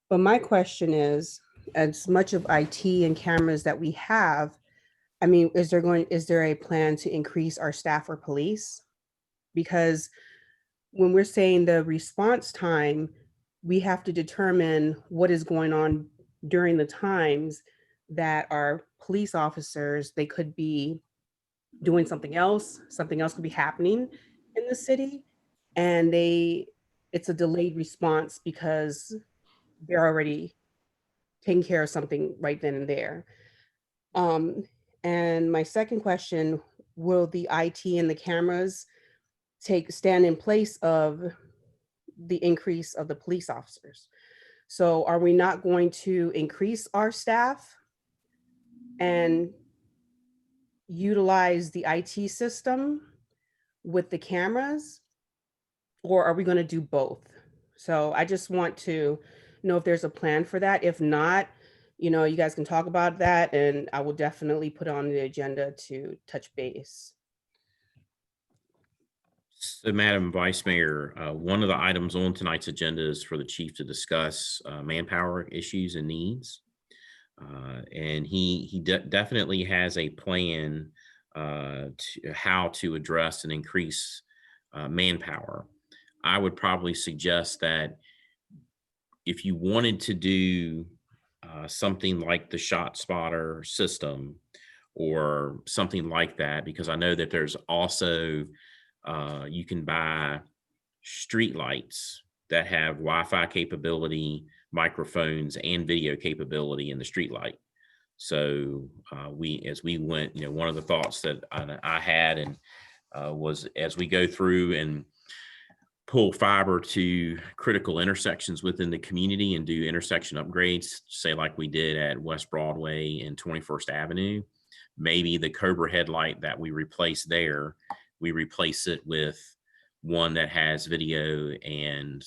But my question is, as much of IT and cameras that we have, I mean, is there a plan to increase our staff or police? Because when we're saying the response time, we have to determine what is going on during the times that our police officers, they could be doing something else could be happening in the city, and it's a delayed response because they're already taking care of something right then and there. And my second question, will the IT and the cameras stand in place of the increase of the police officers? So are we not going to increase our staff and utilize the IT system with the cameras, or are we going to do both? So I just want to know if there's a plan for that. If not, you guys can talk about that, and I will definitely put on the agenda to touch base. So, Madam Vice Mayor, one of the items on tonight's agenda is for the chief to discuss manpower issues and needs. And he definitely has a plan to how to address and increase manpower. I would probably suggest that if you wanted to do something like the Shot Spotter system or something like that, because I know that there's also you can buy street lights that have Wi-Fi capability, microphones, and video capability in the street light. So as we went, one of the thoughts that I had and was as we go through and pull fiber to critical intersections within the community and do intersection upgrades, say like we did at West Broadway and 21st Avenue, maybe the Cobra headlight that we replace there, we replace it with one that has video and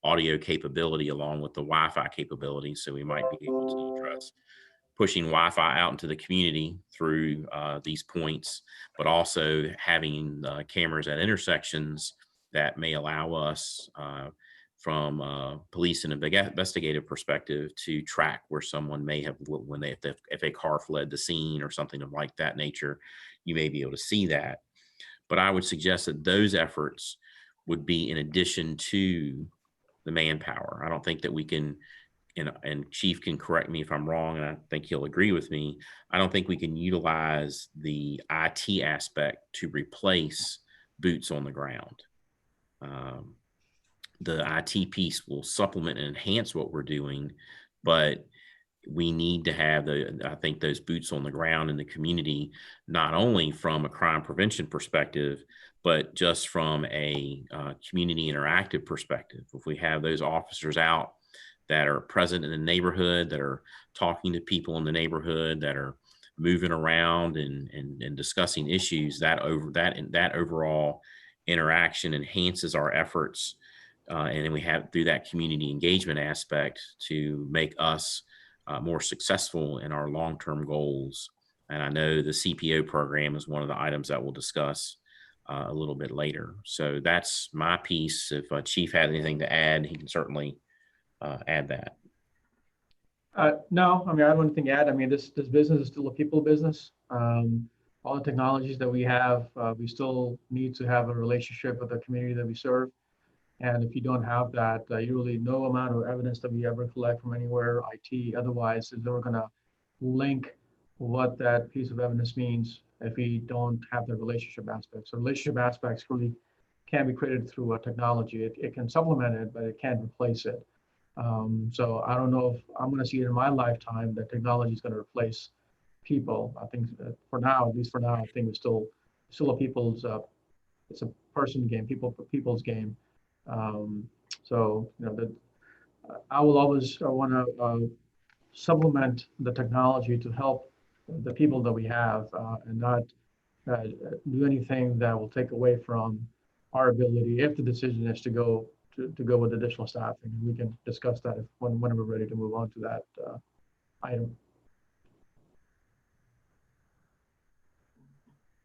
audio capability along with the Wi-Fi capability. So we might be able to address pushing Wi-Fi out into the community through these points, but also having cameras at intersections that may allow us from police and investigative perspective to track where someone may have, if a car fled the scene or something of like that nature, you may be able to see that. But I would suggest that those efforts would be in addition to the manpower. I don't think that we can, and Chief can correct me if I'm wrong, and I think he'll agree with me, I don't think we can utilize the IT aspect to replace boots on the ground. The IT piece will supplement and enhance what we're doing, but we need to have I think those boots on the ground in the community, not only from a crime prevention perspective, but just from a community interactive perspective. If we have those officers out that are present in the neighborhood, that are talking to people in the neighborhood, that are moving around and discussing issues, that overall interaction enhances our efforts. And then we have through that community engagement aspect to make us more successful in our long-term goals. And I know the CPO program is one of the items that we'll discuss a little bit later. So that's my piece. If Chief had anything to add, he can certainly add that. No, I mean, I don't have anything to add. I mean, this business is still a people business. All the technologies that we have, we still need to have a relationship with the community that we serve. And if you don't have that, usually no amount of evidence that we ever collect from anywhere, IT, otherwise, is ever going to link what that piece of evidence means if we don't have the relationship aspect. So relationship aspects really can be created through a technology. It can supplement it, but it can't replace it. So I don't know if I'm going to see it in my lifetime that technology is going to replace people. I think for now, at least for now, I think it's still a people's, it's a person game, people's game. So, I will always want to supplement the technology to help the people that we have and not do anything that will take away from our ability if the decision is to go with additional staffing. We can discuss that when we're ready to move on to that item.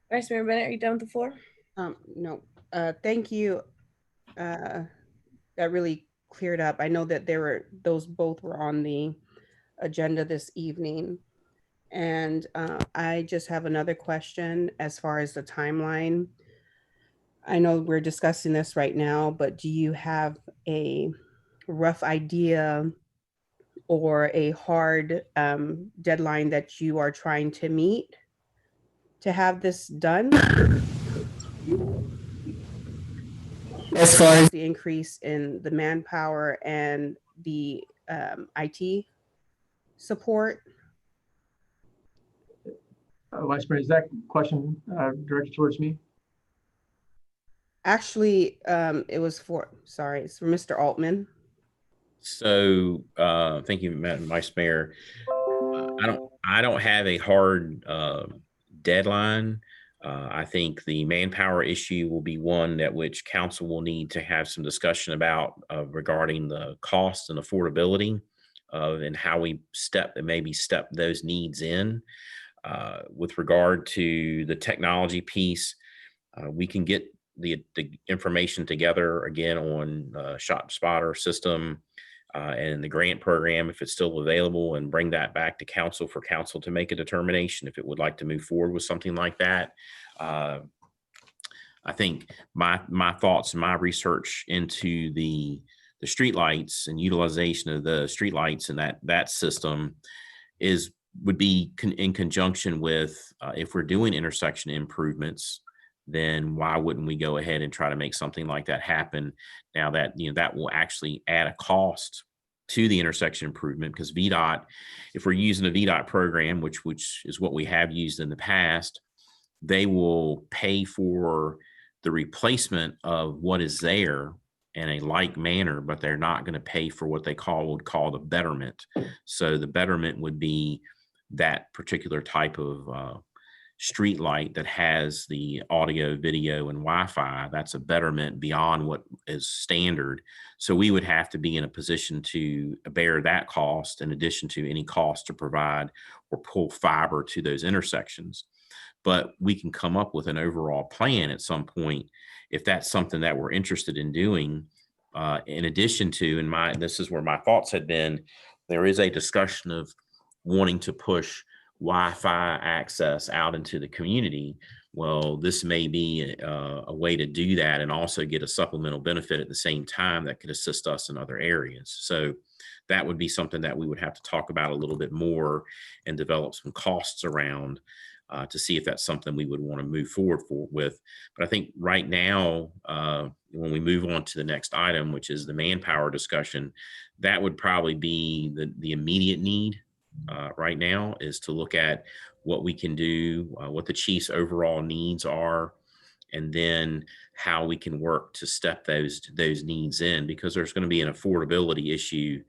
Vice Mayor Bennett, are you done with the floor? No, thank you. that really cleared up. I know that those both were on the agenda this evening. And I just have another question as far as the timeline. I know we're discussing this right now, but do you have a rough idea or a hard deadline that you are trying to meet to have this done? As far as the increase in the manpower and the IT support? Vice Mayor, is that question directed towards me? Actually, it's for Mr. Altman. So thank you, Madam Vice Mayor. I don't have a hard deadline. I think the manpower issue will be one that which council will need to have some discussion about regarding the cost and affordability and how we step those needs in. With regard to the technology piece, we can get the information together again on ShotSpotter system and the grant program if it's still available, and bring that back to council for council to make a determination if it would like to move forward with something like that. I think my thoughts and my research into the streetlights and utilization of the streetlights and that system would be in conjunction with if we're doing intersection improvements, then why wouldn't we go ahead and try to make something like that happen? Now that, that will actually add a cost to the intersection improvement, because VDOT, if we're using a VDOT program, which is what we have used in the past, they will pay for the replacement of what is there in a like manner, but they're not going to pay for what they would call the betterment. So the betterment would be that particular type of street light that has the audio, video, and Wi-Fi. That's a betterment beyond what is standard. So we would have to be in a position to bear that cost in addition to any cost to provide or pull fiber to those intersections. But we can come up with an overall plan at some point if that's something that we're interested in doing. In addition to, this is where my thoughts had been, there is a discussion of wanting to push Wi-Fi access out into the community. Well, this may be a way to do that and also get a supplemental benefit at the same time that could assist us in other areas. So that would be something that we would have to talk about a little bit more and develop some costs around to see if that's something we would want to move forward with. But I think right now, when we move on to the next item, which is the manpower discussion, that would probably be the immediate need right now, is to look at what we can do, what the chief's overall needs are, and then how we can work to step those needs in, because there's going to be an affordability issue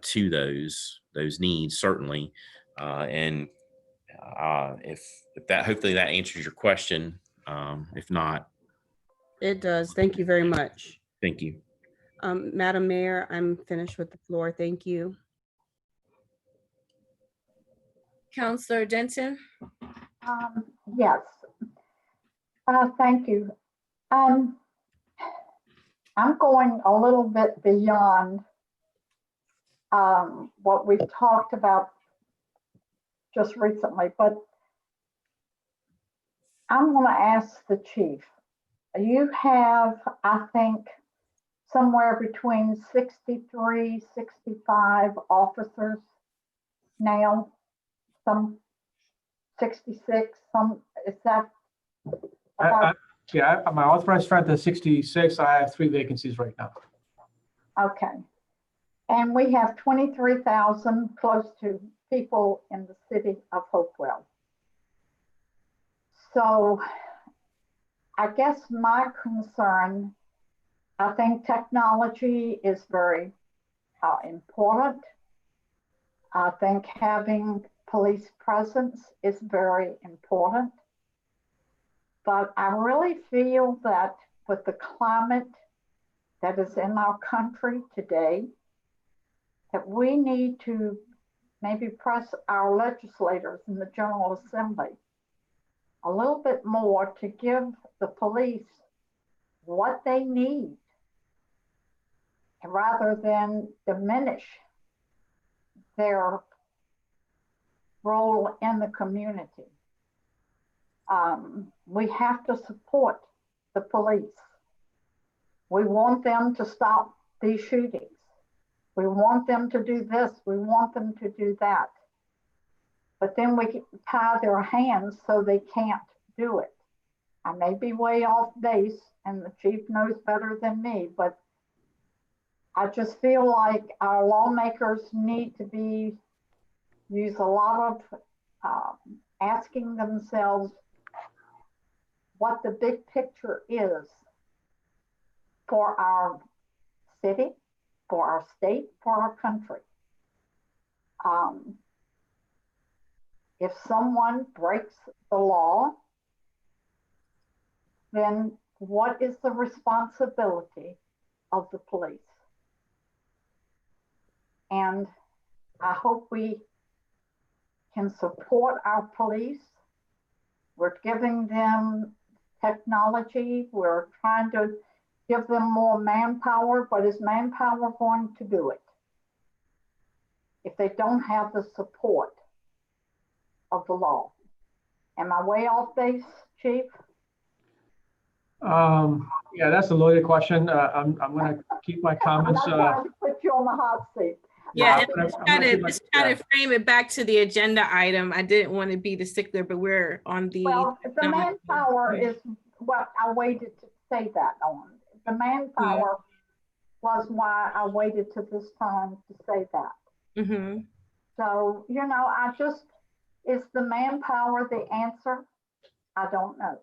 to those needs, certainly. And if that, hopefully that answers your question. If not, It does. Thank you very much. thank you. Madam Mayor, I'm finished with the floor. Thank you. Counselor Denton? Yes. Thank you. I'm going a little bit beyond what we've talked about just recently, but I'm going to ask the chief. You have, I think, somewhere between 63, 65 officers now, some 66, some, is that? Yeah, my authorized strength is 66. I have 3 vacancies right now. Okay. And we have 23,000 close to people in the city of Hopewell. So I guess my concern, I think technology is very important. I think having police presence is very important. But I really feel that with the climate that is in our country today, that we need to maybe press our legislators in the General Assembly a little bit more to give the police what they need rather than diminish their role in the community. We have to support the police. We want them to stop these shootings. We want them to do this. We want them to do that. But then we tie their hands so they can't do it. I may be way off base, and the chief knows better than me, but I just feel like our lawmakers need to use a lot of asking themselves what the big picture is for our city, for our state, for our country. If someone breaks the law, then what is the responsibility of the police? And I hope we can support our police. We're giving them technology. We're trying to give them more manpower, but is manpower going to do it if they don't have the support of the law? Am I way off base, Chief? Yeah, that's a loaded question. I'm going to keep my comments. I'm not trying to put you on the hot seat. Yeah, I'm gonna just try to frame it back to the agenda item. I didn't want to be the stickler, but we're on the. Well, the manpower is what I waited to say that on. The manpower was why I waited to this time to say that. Mm-hmm. So, you know, is the manpower the answer? I don't know.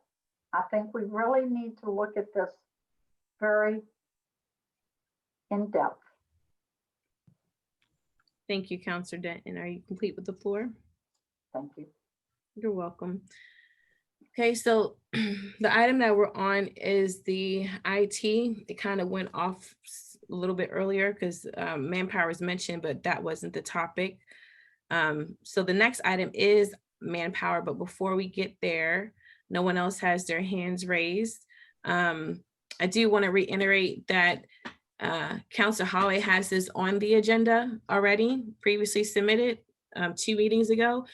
I think we really need to look at this very in depth. Thank you, Councilor Denton. Are you complete with the floor? Thank you. You're welcome. Okay, so the item that we're on is the IT. It kind of went off a little bit earlier because manpower is mentioned, but that wasn't the topic. So the next item is manpower, but before we get there, no one else has their hands raised. I do want to reiterate that Councilor Holloway has this on the agenda already, previously submitted 2 meetings ago.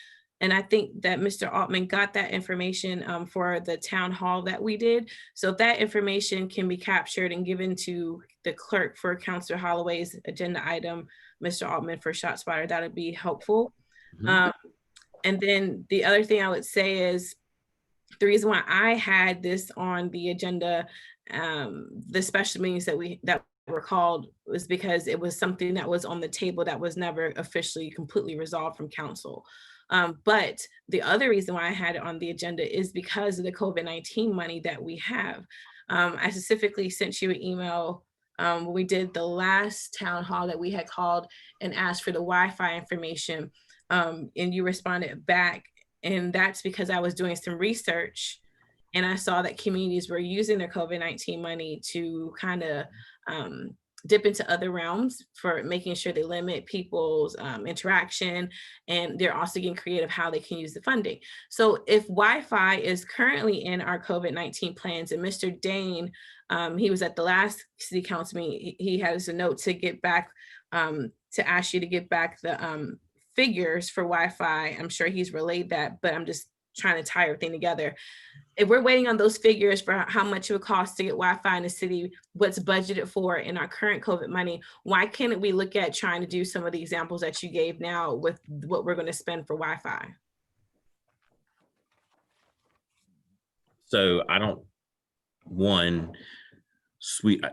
And I think that Mr. Altman got that information for the town hall that we did. So if that information can be captured and given to the clerk for Councilor Holloway's agenda item, Mr. Altman for ShotSpotter, that would be helpful. Mhm. And then the other thing I would say is the reason why I had this on the agenda, the special meetings that were called, was because it was something that was on the table that was never officially completely resolved from council. But the other reason why I had it on the agenda is because of the COVID-19 money that we have. I specifically sent you an email when we did the last town hall that we had called and asked for the Wi-Fi information, and you responded back. And that's because I was doing some research and I saw that communities were using their COVID-19 money to kind of dip into other realms for making sure they limit people's interaction, and they're also getting creative how they can use the funding. So if Wi-Fi is currently in our COVID-19 plans, and Mr. Dane, he was at the last city council meeting, he has a note to get back, to ask you to get back the figures for Wi-Fi. I'm sure he's relayed that, but I'm just trying to tie everything together. If we're waiting on those figures for how much it would cost to get Wi-Fi in the city, what's budgeted for in our current COVID money, why can't we look at trying to do some of the examples that you gave now with what we're going to spend for Wi-Fi? So I don't,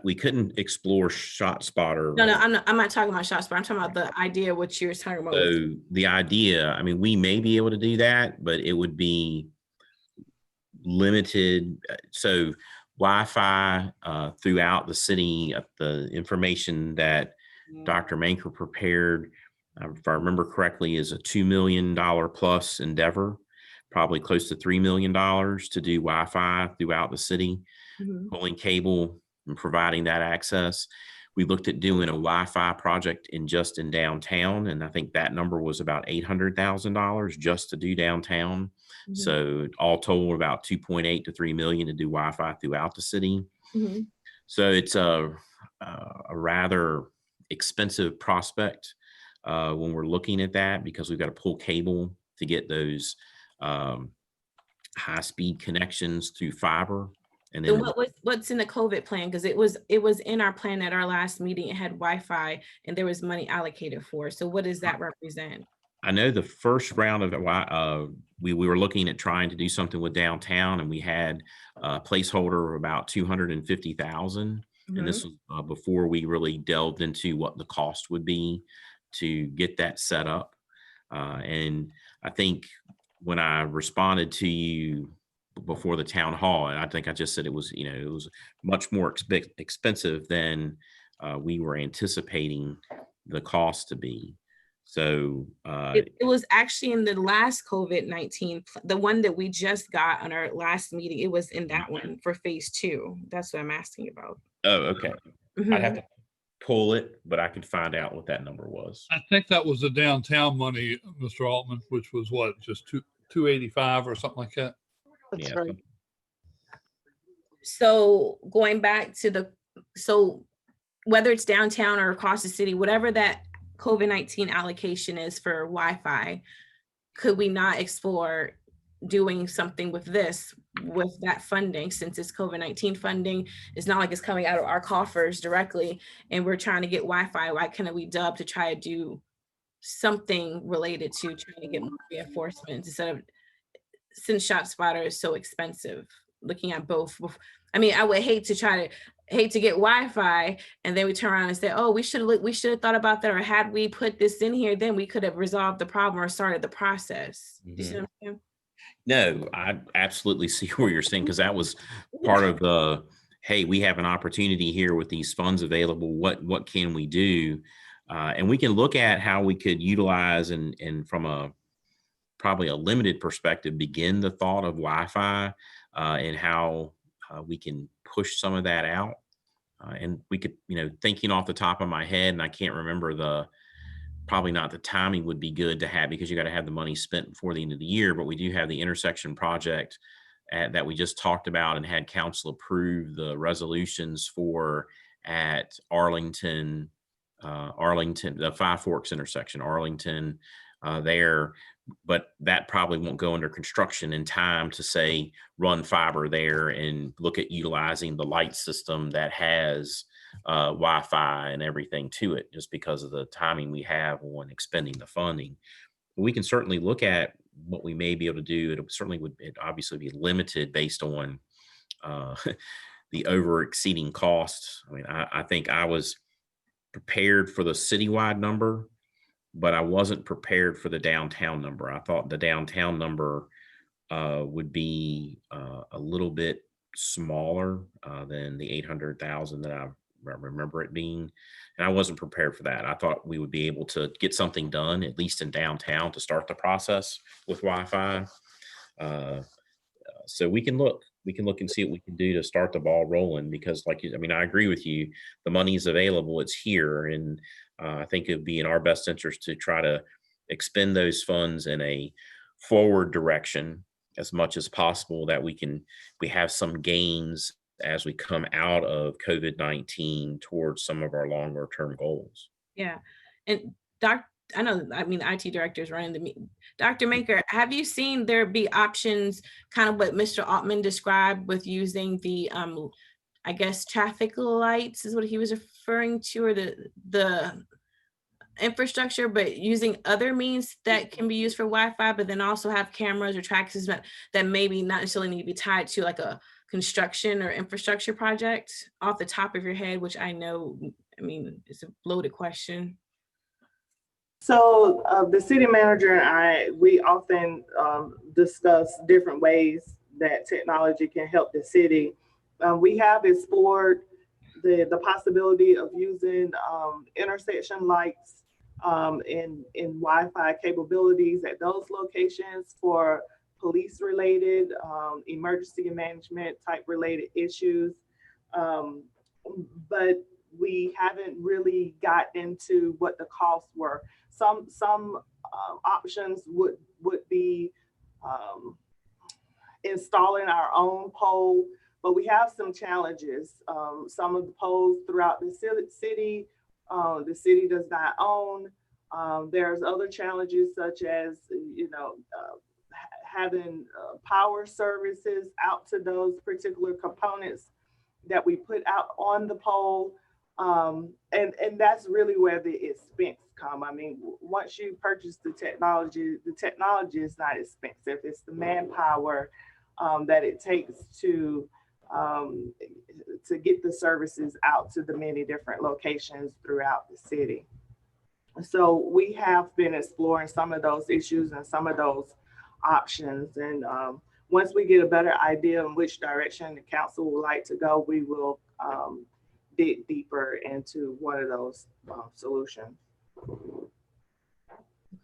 we couldn't explore ShotSpotter. No, I'm not talking about ShotSpotter. I'm talking about the idea of what you were talking about. So the idea, I mean, we may be able to do that, but it would be limited. So Wi-Fi throughout the city, the information that Dr. Manker prepared, if I remember correctly, is a $2 million plus endeavor, probably close to $3 million to do Wi-Fi throughout the city, pulling cable and providing that access. We looked at doing a Wi-Fi project in downtown, and I think that number was about $800,000 just to do downtown. So all told, about 2.8 to 3 million to do Wi-Fi throughout the city. So it's a rather expensive prospect when we're looking at that, because we've got to pull cable to get those high-speed connections through fiber. And So then what's in the COVID plan? Because it was in our plan at our last meeting. It had Wi-Fi and there was money allocated for it. So what does that represent? I know the first round of we were looking at trying to do something with downtown, and we had a placeholder of about 250,000. And this was before we really delved into what the cost would be to get that set up. And I think when I responded to you before the town hall, and I think I just said it was, it was much more expensive than we were anticipating the cost to be. So it was actually in the last COVID-19, the one that we just got on our last meeting. It was in that one for phase 2. That's what I'm asking about. Oh, okay. I'd have to pull it, but I could find out what that number was. I think that was the downtown money, Mr. Altman, which was what, just 285 or something like that? That's Yeah. right. So going back to so whether it's downtown or across the city, whatever that COVID-19 allocation is for Wi-Fi, could we not explore doing something with that funding, since it's COVID-19 funding? It's not like it's coming out of our coffers directly and we're trying to get Wi-Fi. Why can't we dub to try to do something related to trying to get more reinforcements instead of, since ShotSpotter is so expensive, looking at both. I mean, I would hate to get Wi-Fi and then we turn around and say, oh, we should have thought about that, or had we put this in here, then we could have resolved the problem or started the process. You see what I'm saying? No, I absolutely see where you're saying, because that was part of the, hey, we have an opportunity here with these funds available. What can we do? And we can look at how we could utilize and from probably a limited perspective, begin the thought of Wi-Fi and how we can push some of that out. And we could, thinking off the top of my head, and I can't remember probably not the timing would be good to have, because you got to have the money spent before the end of the year, but we do have the intersection project that we just talked about and had council approve the resolutions for at Arlington, the Five Forks intersection, Arlington there. But that probably won't go under construction in time to say run fiber there and look at utilizing the light system that has Wi-Fi and everything to it, just because of the timing we have on expending the funding. We can certainly look at what we may be able to do. It obviously be limited based on the over exceeding costs. I mean, I think I was prepared for the citywide number, but I wasn't prepared for the downtown number. I thought the downtown number would be a little bit smaller than the 800,000 that I remember it being. And I wasn't prepared for that. I thought we would be able to get something done, at least in downtown, to start the process with Wi-Fi. So we can look and see what we can do to start the ball rolling, because I agree with you. The money is available, it's here. And I think it'd be in our best interest to try to expend those funds in a forward direction as much as possible, that we have some gains as we come out of COVID-19 towards some of our longer term goals. Yeah. And the IT director is running the meeting. Dr. Maker, have you seen there be options, kind of what Mr. Altman described with using the, I guess, traffic lights is what he was referring to, or the infrastructure, but using other means that can be used for Wi-Fi, but then also have cameras or trackers that maybe not necessarily need to be tied to like a construction or infrastructure project, off the top of your head, which I know, it's a loaded question. So the city manager and we often discuss different ways that technology can help the city. We have explored the possibility of using intersection lights and Wi-Fi capabilities at those locations for police related, emergency management type related issues. But we haven't really got into what the costs were. Some options would be installing our own pole but we have some challenges. Some of the poles throughout the city does not own. There's other challenges such as, having power services out to those particular components that we put out on the pole. And that's really where the expense come. I mean, once you purchase the technology is not expensive. It's the manpower that it takes to get the services out to the many different locations throughout the city. So we have been exploring some of those issues and some of those options. And once we get a better idea in which direction the council would like to go, we will dig deeper into one of those solutions.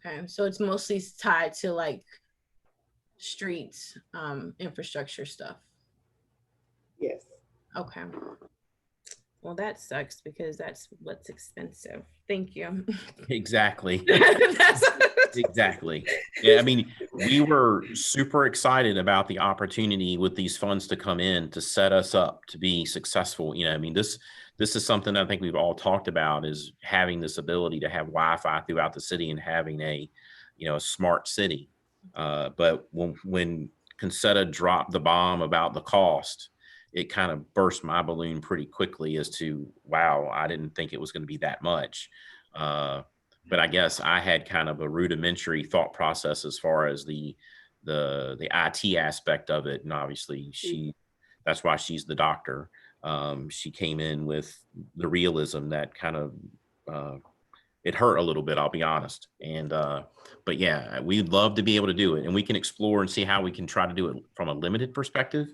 Okay, so it's mostly tied to like streets, infrastructure stuff. Yes. Okay. Well, that sucks because that's what's expensive. Thank you. Exactly. Exactly. Yeah, I mean, we were super excited about the opportunity with these funds to come in to set us up to be successful. I mean, this is something I think we've all talked about, is having this ability to have Wi-Fi throughout the city and having a smart city. But when Concetta dropped the bomb about the cost, it kind of burst my balloon pretty quickly as to, wow, I didn't think it was going to be that much. But I guess I had kind of a rudimentary thought process as far as the IT aspect of it. And obviously that's why she's the doctor. She came in with the realism that kind of, it hurt a little bit, I'll be honest. And, but yeah, we'd love to be able to do it, and we can explore and see how we can try to do it from a limited perspective.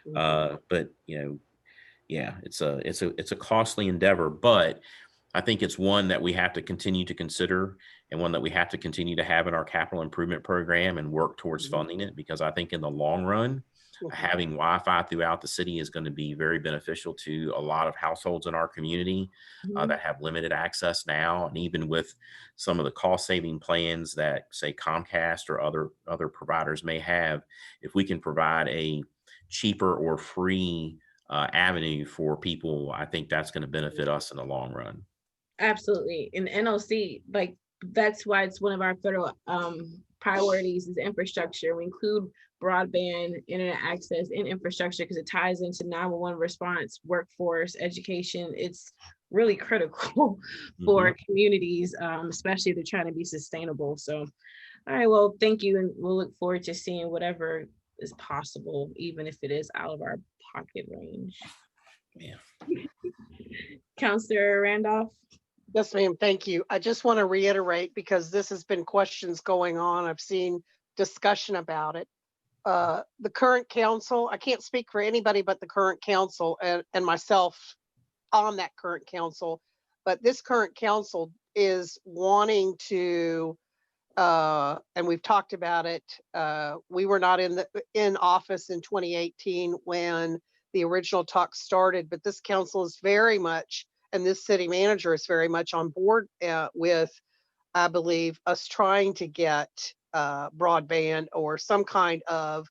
But yeah, it's a costly endeavor, but I think it's one that we have to continue to consider, and one that we have to continue to have in our capital improvement program and work towards funding it, because I think in the long run, having Wi-Fi throughout the city is going to be very beneficial to a lot of households in our community that have limited access now. And even with some of the cost saving plans that, say, Comcast or other providers may have, if we can provide a cheaper or free avenue for people, I think that's going to benefit us in the long run. Absolutely. And NOC, like, that's why it's one of our federal priorities is infrastructure. We include broadband, internet access, and infrastructure because it ties into 911 response, workforce, education. It's really critical for communities, especially if they're trying to be sustainable. So, all right, well, thank you. And we'll look forward to seeing whatever is possible, even if it is out of our pocket range. Yeah. Councilor Randolph. Yes, ma'am. Thank you. I just want to reiterate, because this has been questions going on. I've seen discussion about it. The current council, I can't speak for anybody but the current council and myself on that current council, but this current council is wanting to, and we've talked about it. We were not in office in 2018 when the original talk started, but this council is very much, and this city manager is very much on board with, I believe, us trying to get broadband or some kind of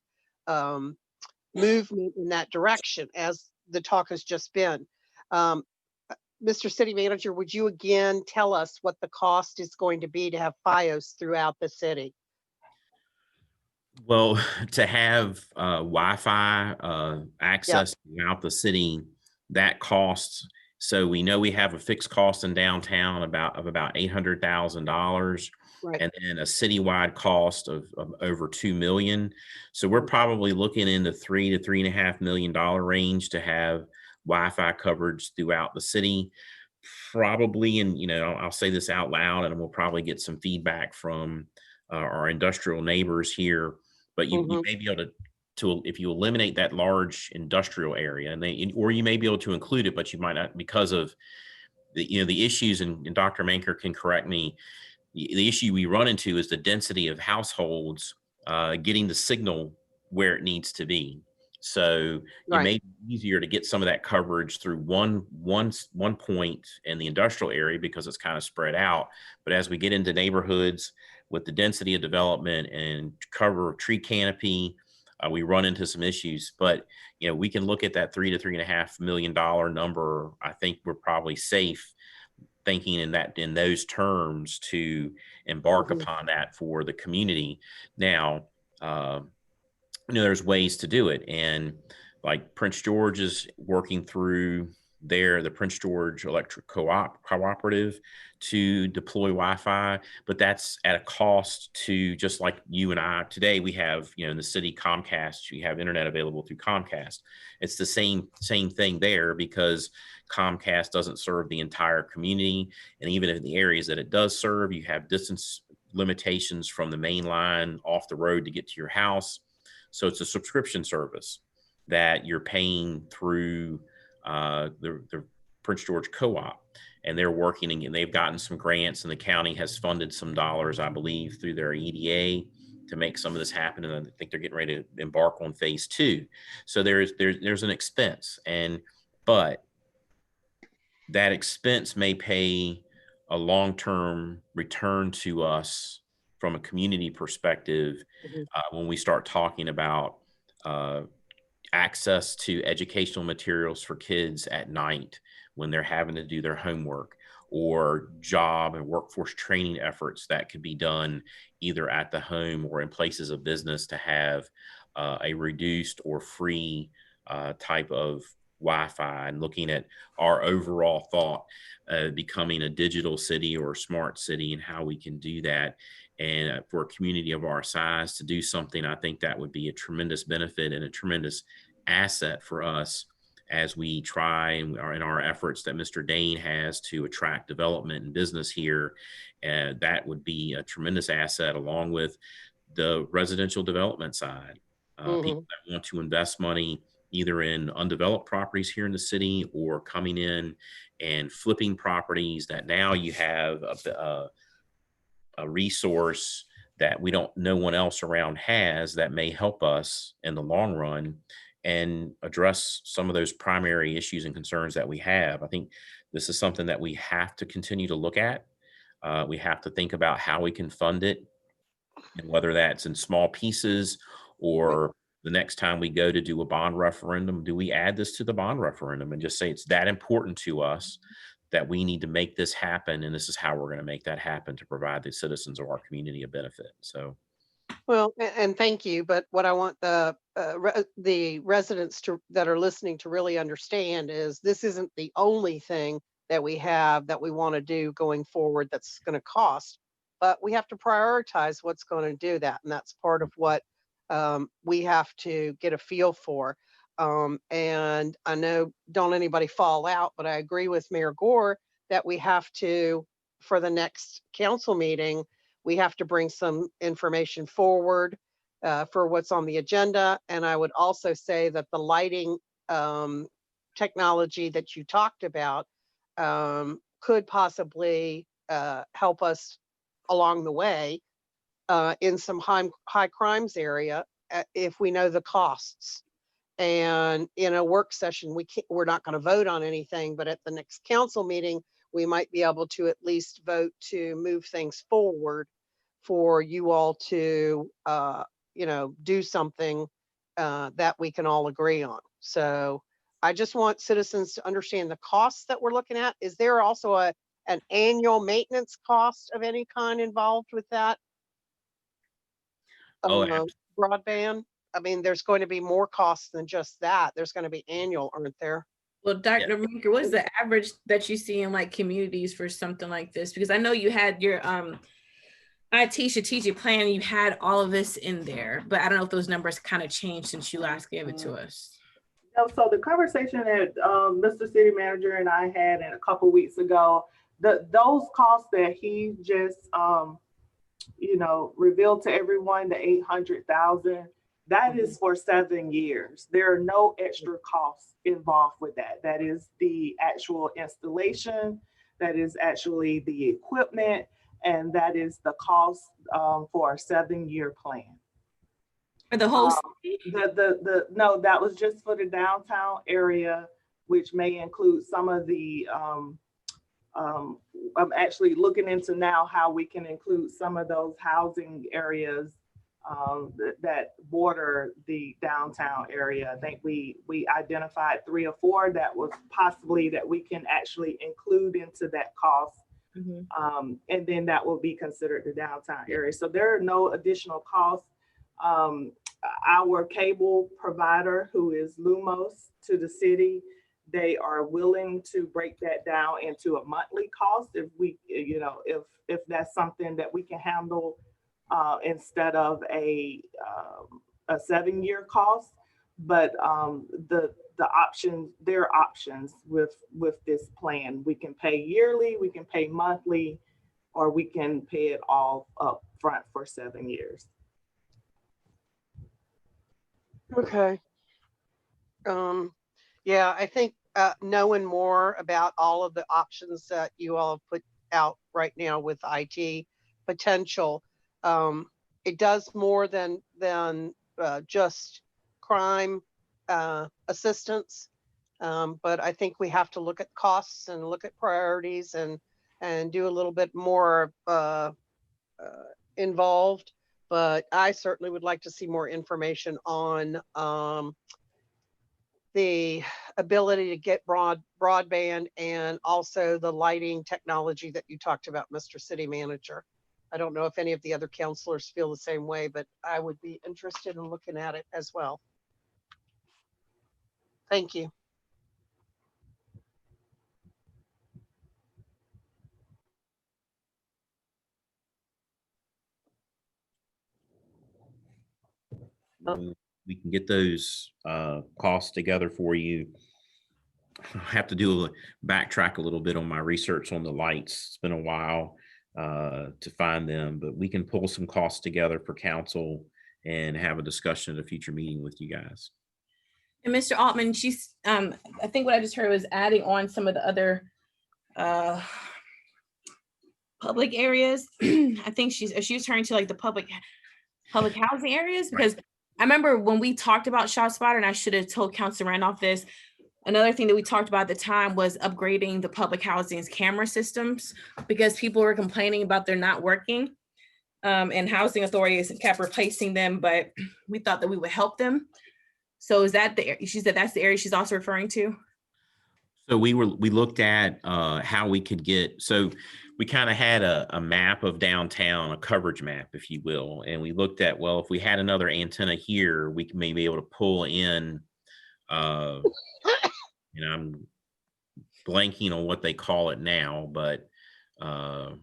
movement in that direction, as the talk has just been. Mr. City Manager, would you again tell us what the cost is going to be to have FiOS throughout the city? Well, to have Wi-Fi access throughout the city, that costs. So we know we have a fixed cost in downtown of about $800,000, and then a citywide cost of over $2 million. So we're probably looking in the $3 to $3.5 million range to have Wi-Fi coverage throughout the city. Probably, and I'll say this out loud, and we'll probably get some feedback from our industrial neighbors here. But you may be able to if you eliminate that large industrial area, or you may be able to include it, but you might not, because of the issues. And Dr. Manker can correct me. The issue we run into is the density of households getting the signal where it needs to be. So it may be easier to get some of that coverage through one point in the industrial area because it's kind of spread out. But as we get into neighborhoods with the density of development and cover tree canopy, we run into some issues, but we can look at that $3 to $3.5 million number. I think we're probably safe thinking in those terms to embark upon that for the community. Now, there's ways to do it, and like Prince George is working through the Prince George Electric Cooperative to deploy Wi-Fi, but that's at a cost to, just like you and I today, we have, in the city, Comcast, you have internet available through Comcast. It's the same thing there, because Comcast doesn't serve the entire community. And even in the areas that it does serve, you have distance limitations from the main line off the road to get to your house. So it's a subscription service that you're paying through the Prince George Co-op, and they're working, and they've gotten some grants, and the county has funded some dollars, I believe, through their EDA to make some of this happen. And I think they're getting ready to embark on phase 2. So there's an expense, but that expense may pay a long-term return to us from a community perspective when we start talking about access to educational materials for kids at night when they're having to do their homework, or job and workforce training efforts that could be done either at the home or in places of business to have a reduced or free type of Wi-Fi, and looking at our overall thought becoming a digital city or a smart city and how we can do that. And for a community of our size to do something, I think that would be a tremendous benefit and a tremendous asset for us as we try and are in our efforts that Mr. Dane has to attract development and business here. That would be a tremendous asset, along with the residential development side. People that want to invest money either in undeveloped properties here in the city, or coming in and flipping properties that now you have a resource that no one else around has, that may help us in the long run and address some of those primary issues and concerns that we have. I think this is something that we have to continue to look at. We have to think about how we can fund it, and whether that's in small pieces, or the next time we go to do a bond referendum, do we add this to the bond referendum and just say it's that important to us that we need to make this happen, and this is how we're going to make that happen to provide the citizens of our community a benefit. So, well, and thank you. But what I want the residents that are listening to really understand is this isn't the only thing that we have that we want to do going forward that's going to cost, but we have to prioritize what's going to do that. And that's part of what we have to get a feel for. And I know, don't anybody fall out, but I agree with Mayor Gore that we have to, for the next council meeting, we have to bring some information forward for what's on the agenda. And I would also say that the lighting technology that you talked about could possibly help us along the way in some high crimes area if we know the costs. And in a work session, we're not going to vote on anything, but at the next council meeting, we might be able to at least vote to move things forward for you all to, do something that we can all agree on. So I just want citizens to understand the costs that we're looking at. Is there also an annual maintenance cost of any kind involved with that? Broadband? I mean, there's going to be more costs than just that. There's going to be annual, aren't there? Well, Dr. Meeker, what's the average that you see in like communities for something like this? Because I know you had your IT strategic plan, you had all of this in there, but I don't know if those numbers kind of changed since you last gave it to us. So the conversation that Mr. City Manager and I had a couple weeks ago, those costs that he just revealed to everyone, the 800,000, that is for 7 years. There are no extra costs involved with that. That is the actual installation, that is actually the equipment, and that is the cost for a 7-year plan. For the whole city? No, that was just for the downtown area, which may include some of the I'm actually looking into now how we can include some of those housing areas that border the downtown area. I think we identified 3 or 4 that was possibly that we can actually include into that cost. And then that will be considered the downtown area. So there are no additional costs. Our cable provider, who is Lumos to the city, they are willing to break that down into a monthly cost if we, you know, if that's something that we can handle instead of a 7-year cost. But the options, there are options with this plan. We can pay yearly, we can pay monthly, or we can pay it all up front for 7 years. Okay. Yeah, I think knowing more about all of the options that you all have put out right now with IT potential, it does more than just crime assistance. But I think we have to look at costs and look at priorities and do a little bit more involved. But I certainly would like to see more information on the ability to get broadband and also the lighting technology that you talked about, Mr. City Manager. I don't know if any of the other counselors feel the same way, but I would be interested in looking at it as well. Thank you. We can get those costs together for you. I have to do backtrack a little bit on my research on the lights. It's been a while to find them, but we can pull some costs together for council and have a discussion at a future meeting with you guys. And Mr. Altman, she's, I think what I just heard was adding on some of the other public areas. I think she was turning to like the public housing areas, because I remember when we talked about ShotSpotter, and I should have told Councilor Randolph this, another thing that we talked about at the time was upgrading the public housing's camera systems, because people were complaining about they're not working. And housing authorities kept replacing them, but we thought that we would help them. So is that she said that's the area she's also referring to? So we looked at how we could get, so we kind of had a map of downtown, a coverage map, if you will. And we looked at, well, if we had another antenna here, we may be able to pull in, I'm blanking on what they call it now, but the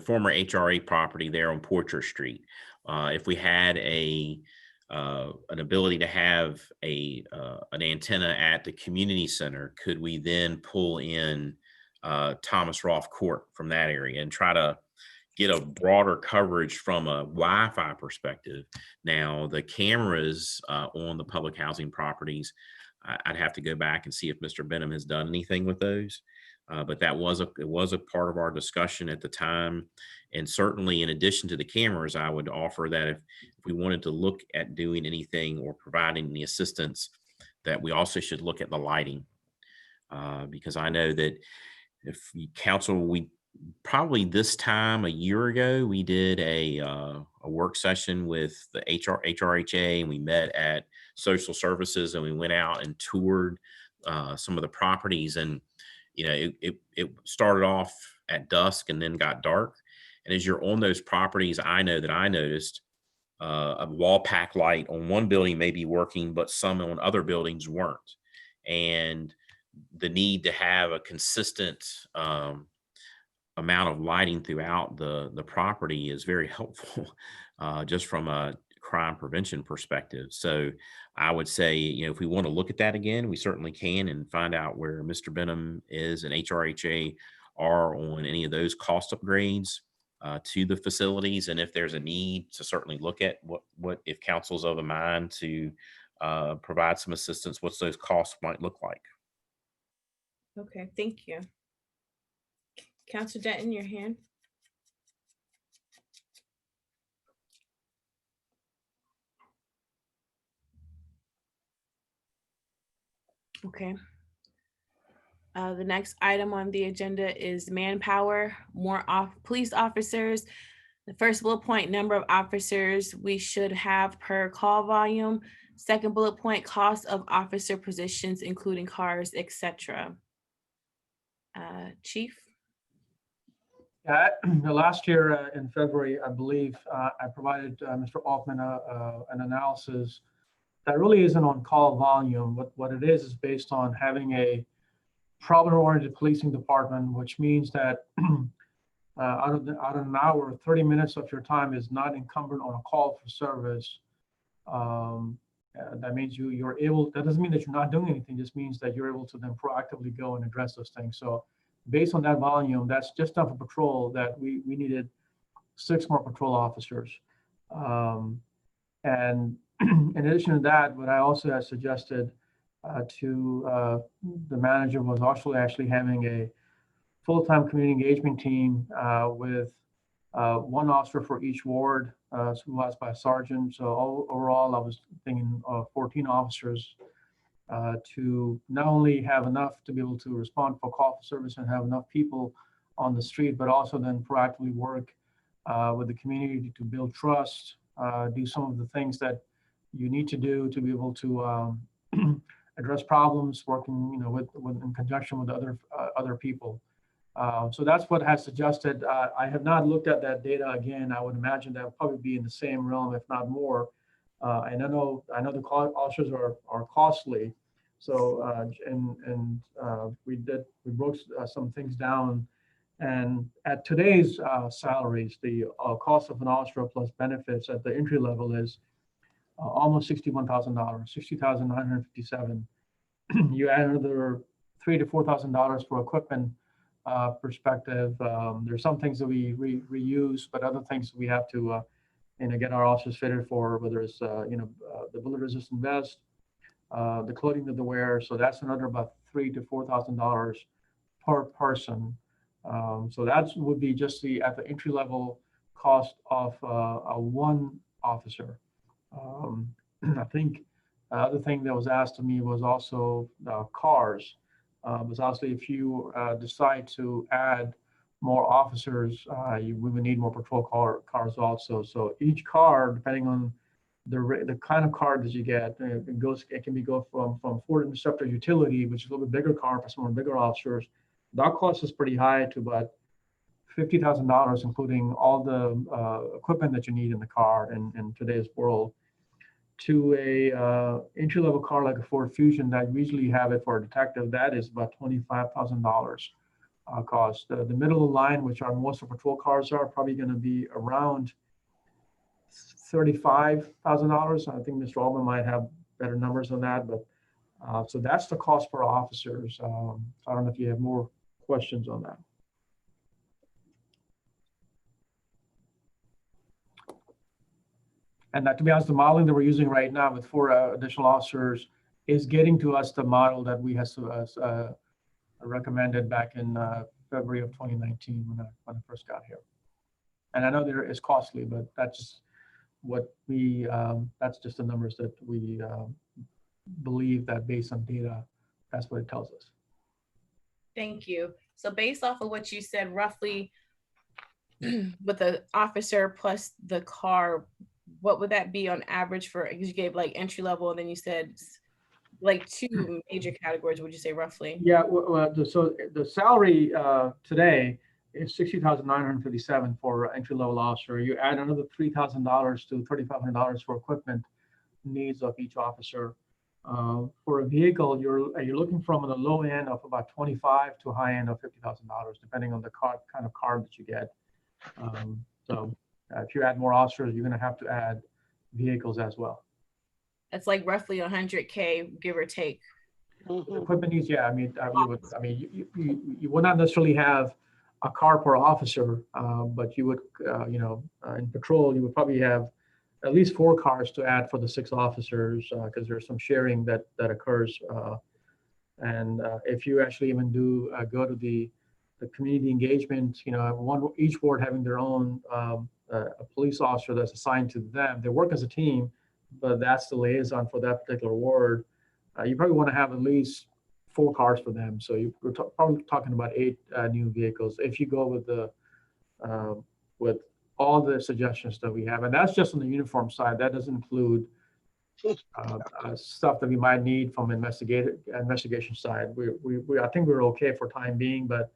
former HRA property there on Porcher Street. If we had an ability to have an antenna at the community center, could we then pull in Thomas Rolfe Court from that area and try to get a broader coverage from a Wi-Fi perspective? Now, the cameras on the public housing properties, I'd have to go back and see if Mr. Benham has done anything with those. But it was a part of our discussion at the time. And certainly in addition to the cameras, I would offer that if we wanted to look at doing anything or providing the assistance, that we also should look at the lighting. Because I know that if council, we probably this time a year ago, we did a work session with the HRHA, and we met at social services, and we went out and toured some of the properties. And you know, it started off at dusk and then got dark. And as you're on those properties, I know that I noticed a wall pack light on one building may be working, but some on other buildings weren't. And the need to have a consistent amount of lighting throughout the property is very helpful, just from a crime prevention perspective. So I would say, you know, if we want to look at that again, we certainly can, and find out where Mr. Benham is and HRHA are on any of those cost upgrades to the facilities. And if there's a need to certainly look at what if council's of a mind to provide some assistance, what those costs might look like. Okay, thank you. Councilor Denton, your hand. Okay. The next item on the agenda is manpower, more police officers. The first bullet point, number of officers we should have per call volume. Second bullet point, cost of officer positions, including cars, etc. Chief? Yeah, the last year in February, I believe, I provided Mr. Altman an analysis that really isn't on call volume. What it is based on having a problem-oriented policing department, which means that out of an hour, 30 minutes of your time is not incumbent on a call for service. That means you're able, that doesn't mean that you're not doing anything, just means that you're able to then proactively go and address those things. So based on that volume, that's just enough for patrol that we needed 6 more patrol officers. And in addition to that, what I also had suggested to the manager was also actually having a full-time community engagement team with 1 officer for each ward, supervised by a sergeant. So overall, I was thinking of 14 officers to not only have enough to be able to respond for call for service and have enough people on the street, but also then proactively work with the community to build trust, do some of the things that you need to do to be able to address problems, working with in conjunction with other people. So that's what has suggested. I have not looked at that data again. I would imagine that would probably be in the same realm, if not more. And I know the officers are costly. So we broke some things down. And at today's salaries, the cost of an officer plus benefits at the entry level is almost $61,000, $60,957. You add another $3,000 to $4,000 for equipment perspective. There's some things that we reuse, but other things we have to get our officers fitted for, whether it's the bullet resistant vest, the clothing that they wear. So that's another about $3,000 to $4,000 per person. So that would be just at the entry level cost of a 1 officer. I think other thing that was asked of me was also cars. Because obviously, if you decide to add more officers, we would need more patrol cars also. So each car, depending on the kind of car that you get, it can go from Ford Interceptor Utility, which is a little bit bigger car for some of the bigger officers. That cost is pretty high to about $50,000, including all the equipment that you need in the car in today's world, to a entry-level car like a Ford Fusion that we usually have it for a detective. That is about $25,000 cost. The middle of the line, which are most of patrol cars, are probably going to be around $35,000. I think Mr. Altman might have better numbers on that, but so that's the cost per officers. I don't know if you have more questions on that. And to be honest, the modeling that we're using right now with 4 additional officers is getting to us the model that we had recommended back in February of 2019 when I first got here. And I know there is costly, but that's just what that's just the numbers that we believe that based on data, that's what it tells us. Thank you. So based off of what you said, roughly with the officer plus the car, what would that be on average for, you gave like entry level, and then you said like 2 major categories, would you say roughly? Yeah, so the salary today is $60,957 for entry level officer. You add another $3,000 to $3,500 for equipment needs of each officer. For a vehicle, you're looking from the low end of about $25,000 to high end of $50,000, depending on the kind of car that you get. So if you add more officers, you're going to have to add vehicles as well. That's like roughly $100K, give or take. Equipment needs, yeah. You would not necessarily have a car per officer, but you would, in patrol, you would probably have at least 4 cars to add for the 6 officers because there's some sharing that occurs. And if you actually even do go to the community engagement, each ward having their own a police officer that's assigned to them. They work as a team, but that's the liaison for that particular ward. You probably want to have at least 4 cars for them. So we're probably talking about 8 new vehicles. If you go with with all the suggestions that we have, and that's just on the uniform side. That doesn't include stuff that we might need from investigation side. I think we're okay for time being, but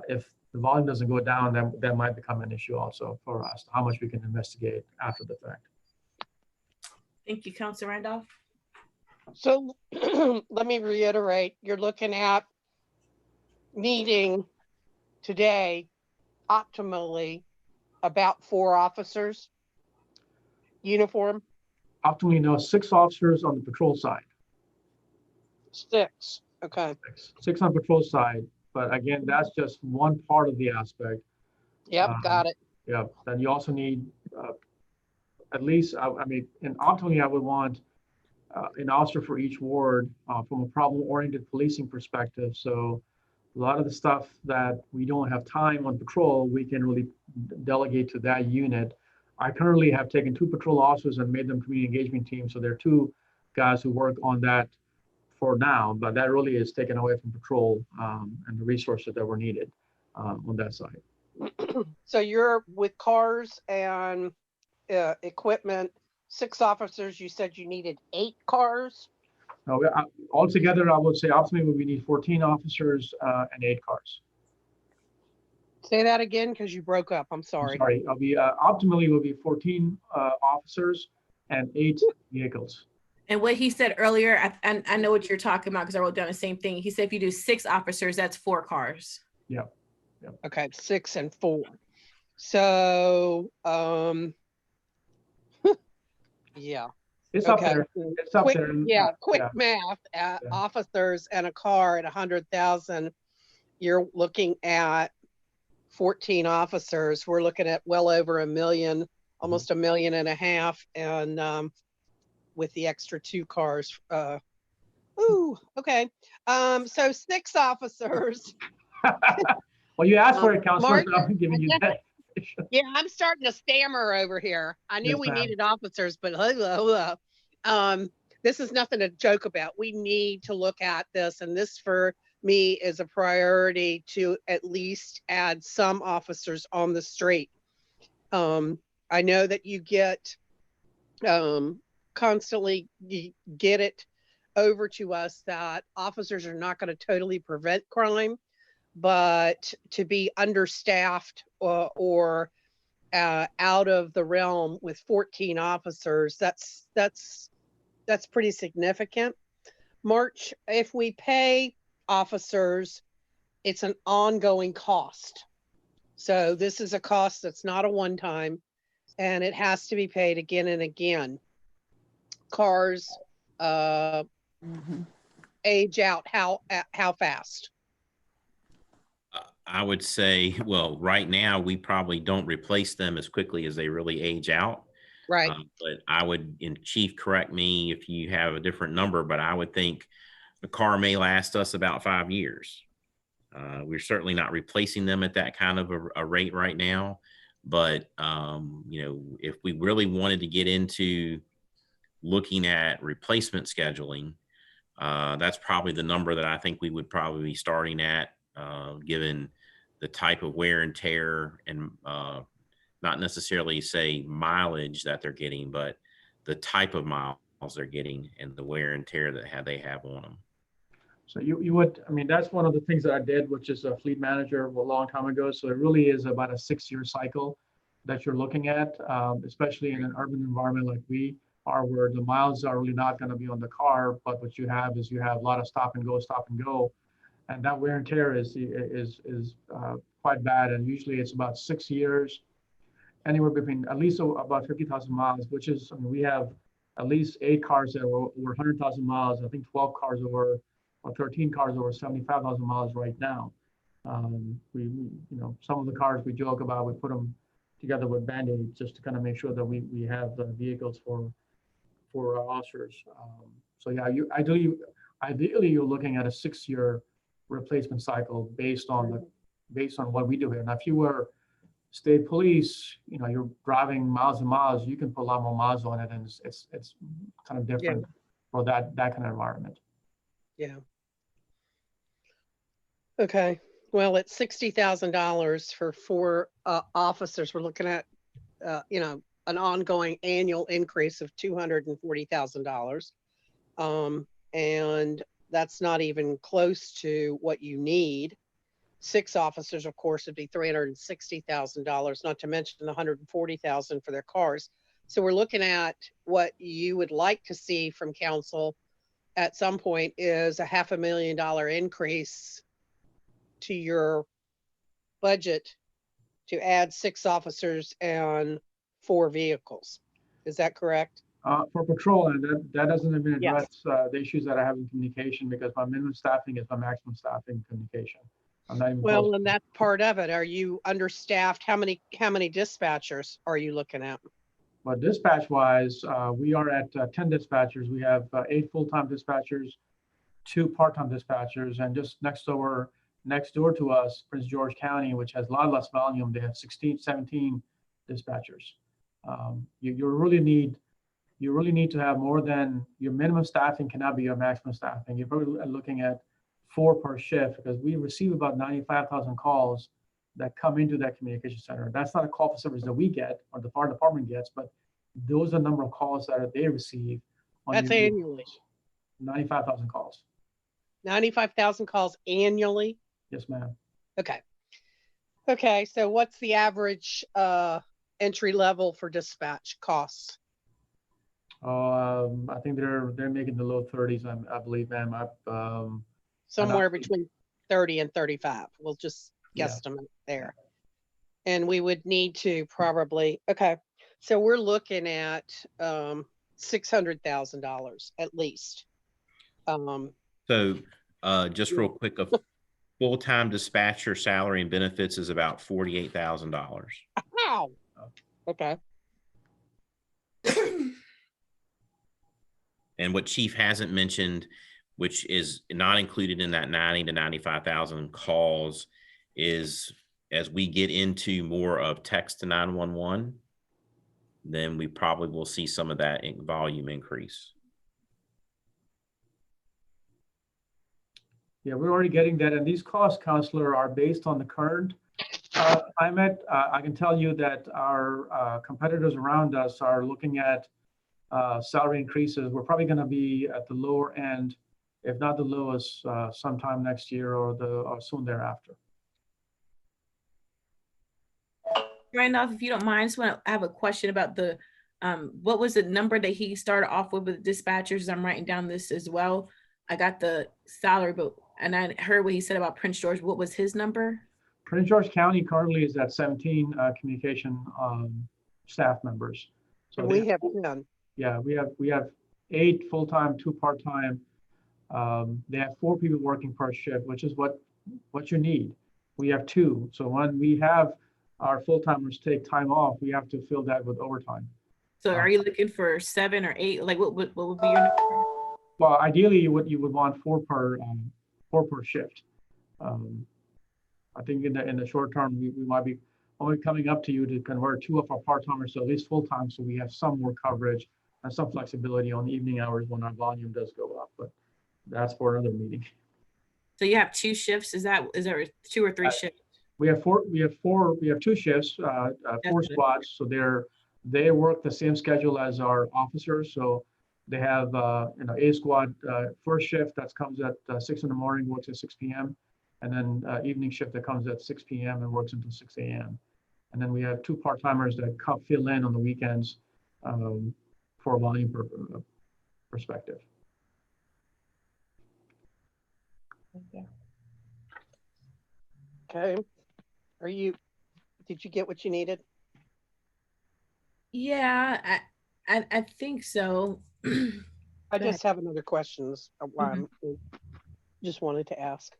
if the volume doesn't go down, then that might become an issue also for us, how much we can investigate after the fact. Thank you, Councilor Randolph. So let me reiterate, you're looking at needing today optimally about 4 officers uniform. Optimally, no, 6 officers on the patrol side. 6. Okay. 6 on patrol side, but again, that's just one part of the aspect. Yep. Got it. Yeah, then you also need at least, I mean, and optimally, I would want an officer for each ward from a problem-oriented policing perspective. So a lot of the stuff that we don't have time on patrol, we can really delegate to that unit. I currently have taken 2 patrol officers and made them community engagement teams. So there are 2 guys who work on that for now, but that really is taken away from patrol and the resources that were needed on that side. So you're with cars and equipment, 6 officers. You said you needed 8 cars. No, altogether, I would say optimally we need 14 officers and 8 cars. Say that again, because you broke up. I'm sorry. Sorry, optimally will be 14 officers and 8 vehicles. And what he said earlier, I know what you're talking about because I wrote down the same thing. He said if you do 6 officers, that's 4 cars. Yeah. Okay, 6 and 4. So, yeah. It's up there. It's up there. Yeah, quick math. Officers and a car at 100,000. You're looking at 14 officers. We're looking at well over $1 million, almost $1.5 million, and with the extra 2 cars. Okay. So 6 officers. Well, you asked for it, Councilor, so I'm giving you that. Yeah, I'm starting to stammer over here. I knew we needed officers, but this is nothing to joke about. We need to look at this, and this for me is a priority to at least add some officers on the street. I know that you get constantly get it over to us that officers are not going to totally prevent crime, but to be understaffed or out of the realm with 14 officers, that's pretty significant. March, if we pay officers, it's an ongoing cost. So this is a cost that's not a one-time, and it has to be paid again and again. Cars age out how fast? I would say, well, right now we probably don't replace them as quickly as they really age out. Right. But I would, and Chief, correct me if you have a different number, but I would think a car may last us about 5 years. We're certainly not replacing them at that kind of a rate right now. But, you know, if we really wanted to get into looking at replacement scheduling, that's probably the number that I think we would probably be starting at, given the type of wear and tear and not necessarily say mileage that they're getting, but the type of miles they're getting and the wear and tear that they have on them. So you would, I mean, that's one of the things that I did, which is a fleet manager a long time ago. So it really is about a 6-year cycle that you're looking at, especially in an urban environment like we are, where the miles are really not going to be on the car, but what you have is you have a lot of stop and go. And that wear and tear is quite bad. And usually it's about 6 years, anywhere between at least about 50,000 miles, which is, I mean, we have at least 8 cars that were over 100,000 miles. I think 12 cars over, or 13 cars over 75,000 miles right now. We, you know, some of the cars we joke about, we put them together with Band-Aids just to kind of make sure that we have the vehicles for our officers. So yeah, ideally you're looking at a 6-year replacement cycle based on what we do here. Now, if you were state police, you know, you're driving miles and miles, you can put a lot more miles on it, and it's kind of different for that kind of environment. Yeah. Okay. Well, it's $60,000 for 4 officers. We're looking at an ongoing annual increase of $240,000. And that's not even close to what you need. 6 officers, of course, would be $360,000, not to mention the $140,000 for their cars. So we're looking at what you would like to see from council at some point is a $500,000 increase to your budget to add 6 officers and 4 vehicles. Is that correct? For patrol, and that doesn't even Yes. address the issues that I have in communication, because my minimum staffing is my maximum staffing communication. I'm not even Well, close. and that's part of it. Are you understaffed? How many dispatchers are you looking at? But dispatch wise, we are at 10 dispatchers. We have 8 full-time dispatchers, 2 part-time dispatchers, and just next door to us, Prince George County, which has a lot less volume, they have 17 dispatchers. You really need to have more than your minimum staffing cannot be your maximum staffing. You're probably looking at 4 per shift, because we receive about 95,000 calls that come into that communication center. That's not a call for service that we get or the fire department gets, but those are the number of calls that they receive. That's annually. 95,000 calls. 95,000 calls annually? Yes, ma'am. Okay. Okay, so what's the average entry level for dispatch costs? I think they're making the low 30s, I believe, ma'am. Somewhere between 30 and 35. We'll just Yeah. guesstimate there. And we would need to probably, okay. So we're looking at $600,000 at least. So just real quick, a full-time dispatcher salary and benefits is about $48,000. Wow. Okay. And what Chief hasn't mentioned, which is not included in that 90 to 95,000 calls, is as we get into more of text to 911, then we probably will see some of that volume increase. Yeah, we're already getting that. And these costs, Counselor, are based on the current climate. I can tell you that our competitors around us are looking at salary increases. We're probably going to be at the lower end, if not the lowest, sometime next year or soon thereafter. Randolph, if you don't mind, I have a question about the, what was the number that he started off with dispatchers? I'm writing down this as well. I got the salary, and I heard what he said about Prince George. What was his number? Prince George County currently is at 17 communication staff members. So we have none. Yeah, we have 8 full-time, 2 part-time. They have 4 people working per shift, which is what you need. We have 2. So when we have our full-timers take time off, we have to fill that with overtime. So are you looking for 7 or 8? Like what would be your number? Well, ideally you would want 4 per shift. I think in the short term, we might be only coming up to you to convert 2 of our part-timers to at least full-time, so we have some more coverage and some flexibility on the evening hours when our volume does go up, but that's for another meeting. So you have 2 shifts. Is there 2 or 3 shifts? We have 2 shifts, 4 squads. So they work the same schedule as our officers. So they have A squad first shift that comes at 6 in the morning, works at 6 p.m. And then evening shift that comes at 6 p.m. and works until 6 a.m. And then we have 2 part-timers that fill in on the weekends for a volume perspective. Okay. Did you get what you needed? Yeah, I think so. I just have another questions. Just wanted to ask.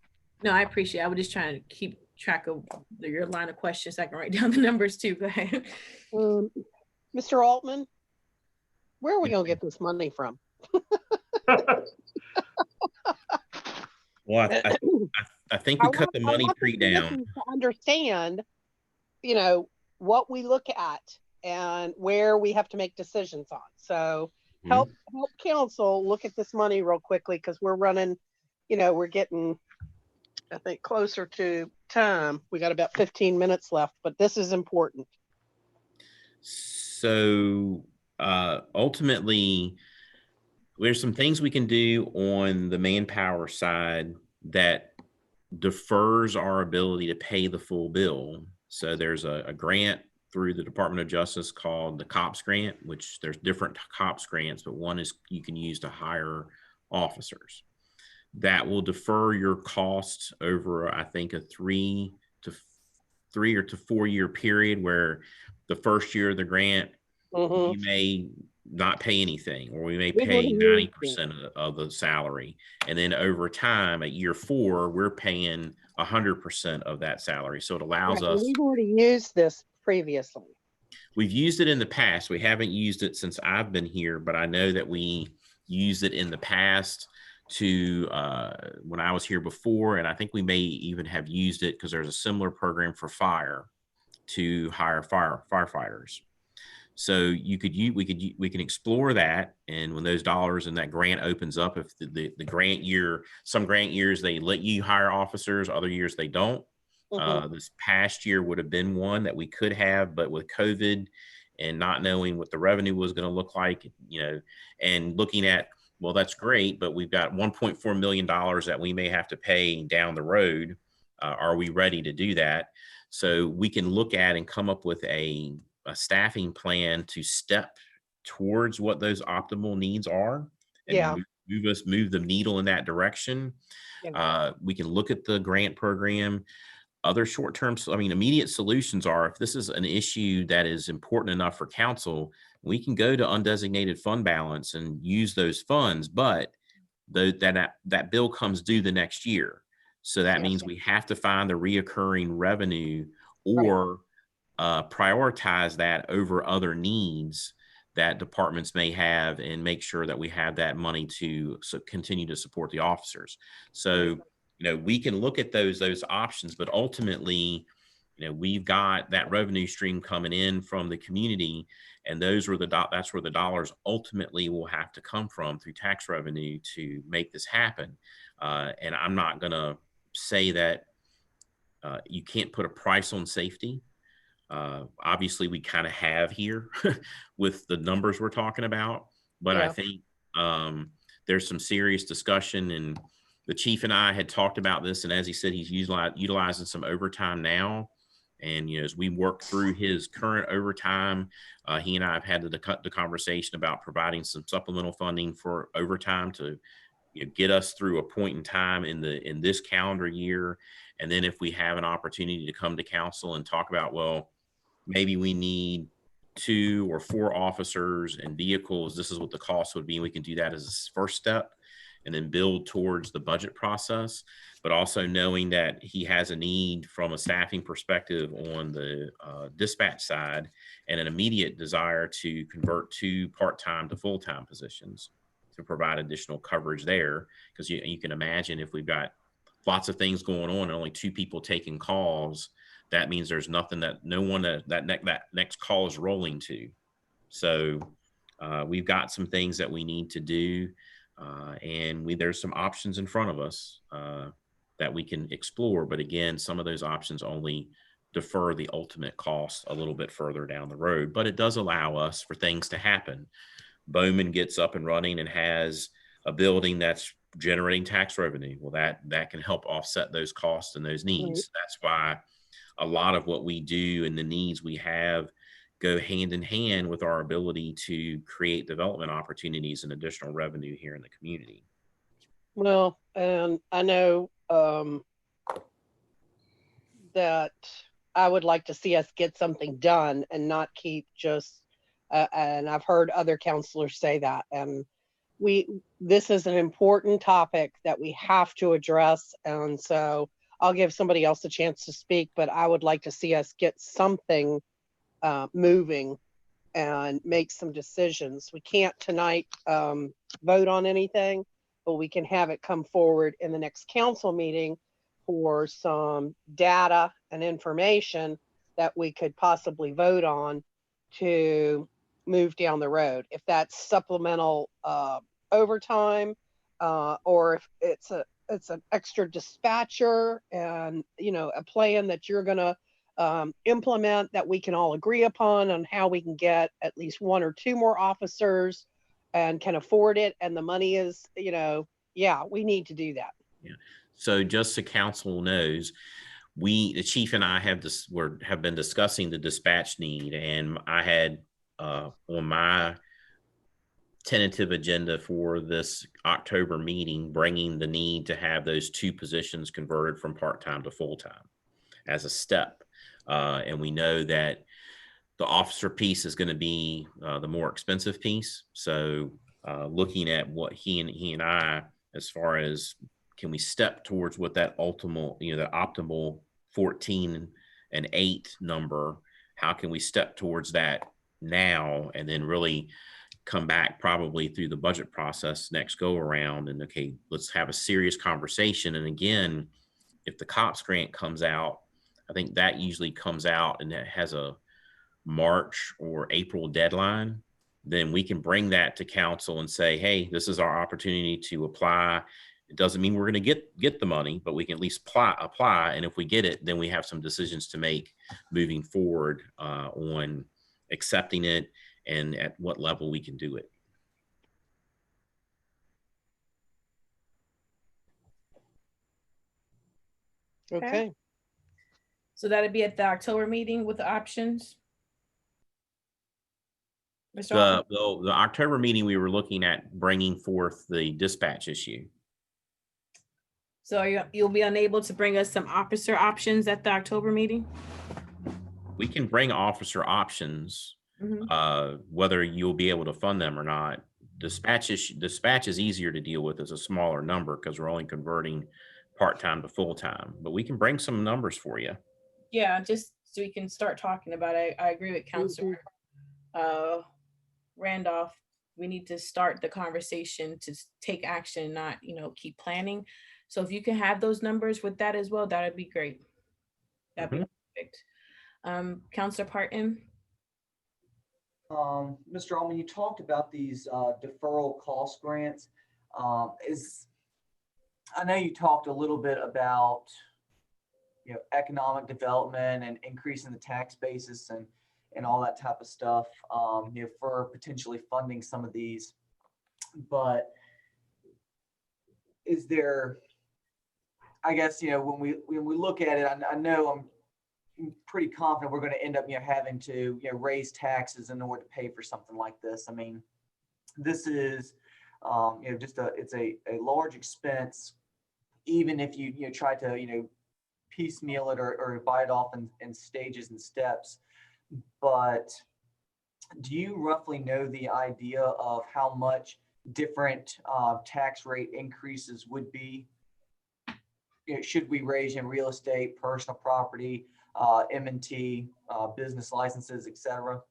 No, I appreciate it. I was just trying to keep track of your line of questions. So I can write down the numbers too. Go ahead. Mr. Altman, where are we going to get this money from? Well, I think we cut the money tree down. To understand, what we look at and where we have to make decisions on. So help council look at this money real quickly, because we're running, we're getting, I think, closer to time. We got about 15 minutes left, but this is important. So ultimately, there's some things we can do on the manpower side that defers our ability to pay the full bill. So there's a grant through the Department of Justice called the COPS grant, which there's different COPS grants, but one is you can use to hire officers. That will defer your costs over, I think, a 3 to 4 year period, where the first year of the grant, Mhm. you may not pay anything, or we may We've pay already used 90% of the salary. And then over time, at year 4, we're paying 100% of that salary. So it allows Right, and us, we've already used this previously. we've used it in the past. We haven't used it since I've been here, but I know that we used it in the past to when I was here before. And I think we may even have used it because there's a similar program for fire to hire firefighters. So we can explore that, and when those dollars and that grant opens up, if the grant year, some grant years they let you hire officers, other years they don't. This past year would have been one that we could have, but with COVID and not knowing what the revenue was going to look like, and looking at, well, that's great, but we've got $1.4 million that we may have to pay down the road. Are we ready to do that? So we can look at and come up with a staffing plan to step towards what those optimal needs are, and Yeah. move the needle in that direction. Yeah. We can look at the grant program. Other short-term, immediate solutions are, if this is an issue that is important enough for council, we can go to undesignated fund balance and use those funds, but that bill comes due the next year. So that means we have to find the reoccurring revenue, or prioritize that over other needs that departments may have, and make sure that we have that money to continue to support the officers. So, we can look at those options, but ultimately, we've got that revenue stream coming in from the community, and that's where the dollars ultimately will have to come from, through tax revenue, to make this happen. And I'm not going to say that you can't put a price on safety. Obviously, we kind of have here with the numbers we're talking about, but I think there's some serious discussion, and the chief and I had talked about this, and as he said, he's utilizing some overtime now. And as we work through his current overtime, he and I have had the conversation about providing some supplemental funding for overtime to get us through a point in time in this calendar year. And then if we have an opportunity to come to council and talk about, well, maybe we need 2 or 4 officers and vehicles, this is what the cost would be, and we can do that as a first step, and then build towards the budget process. But also knowing that he has a need from a staffing perspective on the dispatch side, and an immediate desire to convert 2 part-time to full-time positions to provide additional coverage there. Because you can imagine, if we've got lots of things going on and only 2 people taking calls, that means there's nothing that next call is rolling to. So we've got some things that we need to do, and there's some options in front of us that we can explore. But again, some of those options only defer the ultimate cost a little bit further down the road, but it does allow us for things to happen. Bowman gets up and running and has a building that's generating tax revenue. Well, that can help offset those costs and those needs. That's why a lot of what we do and the needs we have go hand in hand with our ability to create development opportunities and additional revenue here in the community. Well, and I know that I would like to see us get something done and not keep just, and I've heard other counselors say that, and this is an important topic that we have to address. And so I'll give somebody else a chance to speak, but I would like to see us get something moving and make some decisions. We can't tonight vote on anything, but we can have it come forward in the next council meeting for some data and information that we could possibly vote on to move down the road. If that's supplemental overtime, or if it's an extra dispatcher, and a plan that you're gonna implement that we can all agree upon on how we can get at least 1 or 2 more officers and can afford it. And the money is, yeah, we need to do that. Yeah. So just so council knows, the chief and I have been discussing the dispatch need, and I had on my tentative agenda for this October meeting, bringing the need to have those 2 positions converted from part-time to full-time as a step. And we know that the officer piece is going to be the more expensive piece. So looking at what he and I, as far as can we step towards what that ultimate, the optimal 14 and 8 number, how can we step towards that now and then really come back probably through the budget process next go around and, okay, let's have a serious conversation. And again, if the COPS grant comes out, I think that usually comes out and it has a March or April deadline, then we can bring that to council and say, hey, this is our opportunity to apply. It doesn't mean we're going to get the money, but we can at least apply. And if we get it, then we have some decisions to make moving forward on accepting it and at what level we can do it. Okay. So that'd be at the October meeting with the options. Mr. Altman? The October meeting, we were looking at bringing forth the dispatch issue. So you'll be unable to bring us some officer options at the October meeting? We can bring officer options, whether you'll be able to fund them or not. Dispatch is easier to deal with as a smaller number because we're only converting part-time to full-time, but we can bring some numbers for you. Yeah, just so we can start talking about it. I agree with Councilor Randolph. We need to start the conversation to take action, not, keep planning. So if you can have those numbers with that as well, that would be great. That'd be perfect. Councilor Parton. Mr. Altman, you talked about these deferral cost grants. I know you talked a little bit about economic development and increasing the tax basis and all that type of stuff for potentially funding some of these. But is there, I guess, when we look at it, I know I'm pretty confident we're going to end up having to raise taxes in order to pay for something like this. I mean, this is it's a large expense, even if you try to piecemeal it or bite it off in stages and steps. But do you roughly know the idea of how much different tax rate increases would be? Should we raise in real estate, personal property, M&T, business licenses, etc.?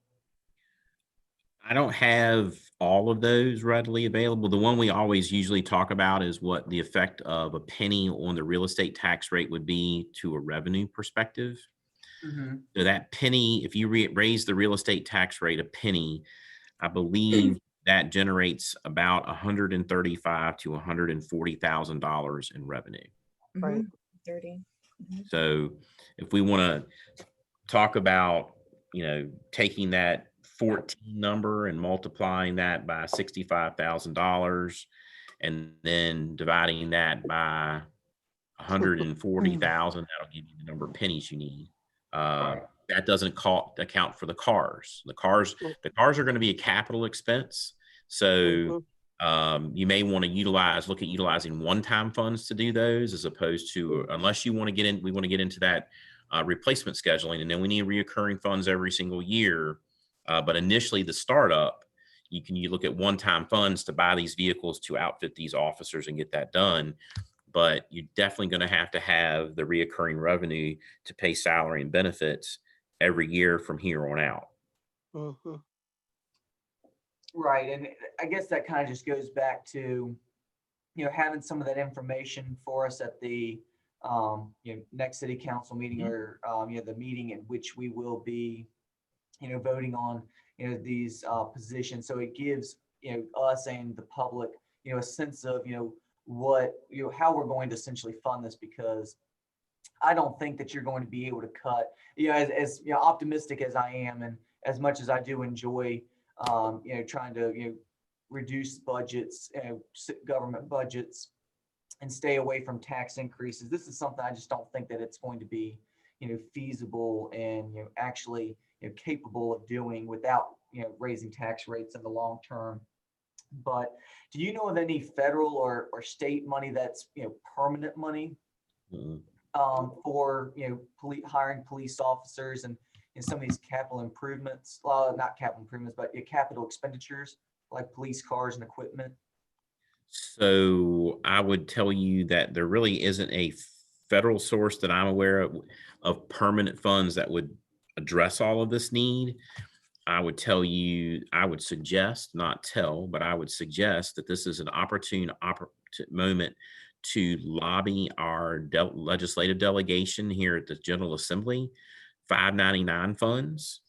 I don't have all of those readily available. The one we always usually talk about is what the effect of a penny on the real estate tax rate would be to a revenue perspective. So that penny, if you raise the real estate tax rate a penny, I believe that generates about $135,000 to $140,000 in revenue. Right. 30. So if we want to talk about, taking that 14 number and multiplying that by $65,000 and then dividing that by 140,000, that'll give you the number of pennies you need. That doesn't account for the cars. The cars are going to be a capital expense. So you may want to look at utilizing one-time funds to do those, as opposed to, unless you want to we want to get into that replacement scheduling, and then we need reoccurring funds every single year. But initially, the startup, you look at one-time funds to buy these vehicles to outfit these officers and get that done. But you're definitely going to have the reoccurring revenue to pay salary and benefits every year from here on out. Right. And I guess that kind of just goes back to, having some of that information for us at the next city council meeting or the meeting in which we will be, voting on, these positions. So it gives, us and the public, a sense of, how we're going to essentially fund this, because I don't think that you're going to be able to cut, as you know, optimistic as I am, and as much as I do enjoy, trying to, reduce budgets, government budgets, and stay away from tax increases. This is something I just don't think that it's going to be, feasible and, actually, capable of doing without, raising tax rates in the long term. But do you know of any federal or state money that's, permanent money for, hiring police officers and some of these capital improvements, not capital improvements, but capital expenditures like police cars and equipment? So I would tell you that there really isn't a federal source that I'm aware of permanent funds that would address all of this need. I would tell you, I would suggest, not tell, but I would suggest that this is an opportune moment to lobby our legislative delegation here at the General Assembly. 599 funds,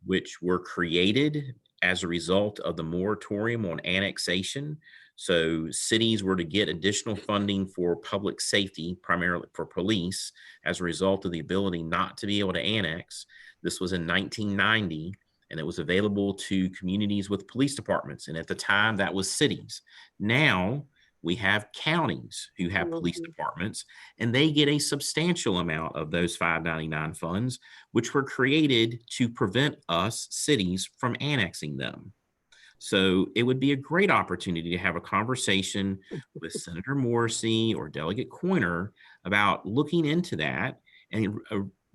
which were created as a result of the moratorium on annexation. So cities were to get additional funding for public safety, primarily for police, as a result of the ability not to be able to annex. This was in 1990, and it was available to communities with police departments. And at the time, that was cities. Now we have counties who have police departments, and they get a substantial amount of those 599 funds, which were created to prevent us cities from annexing them. So it would be a great opportunity to have a conversation with Senator Morrissey or Delegate Coiner about looking into that and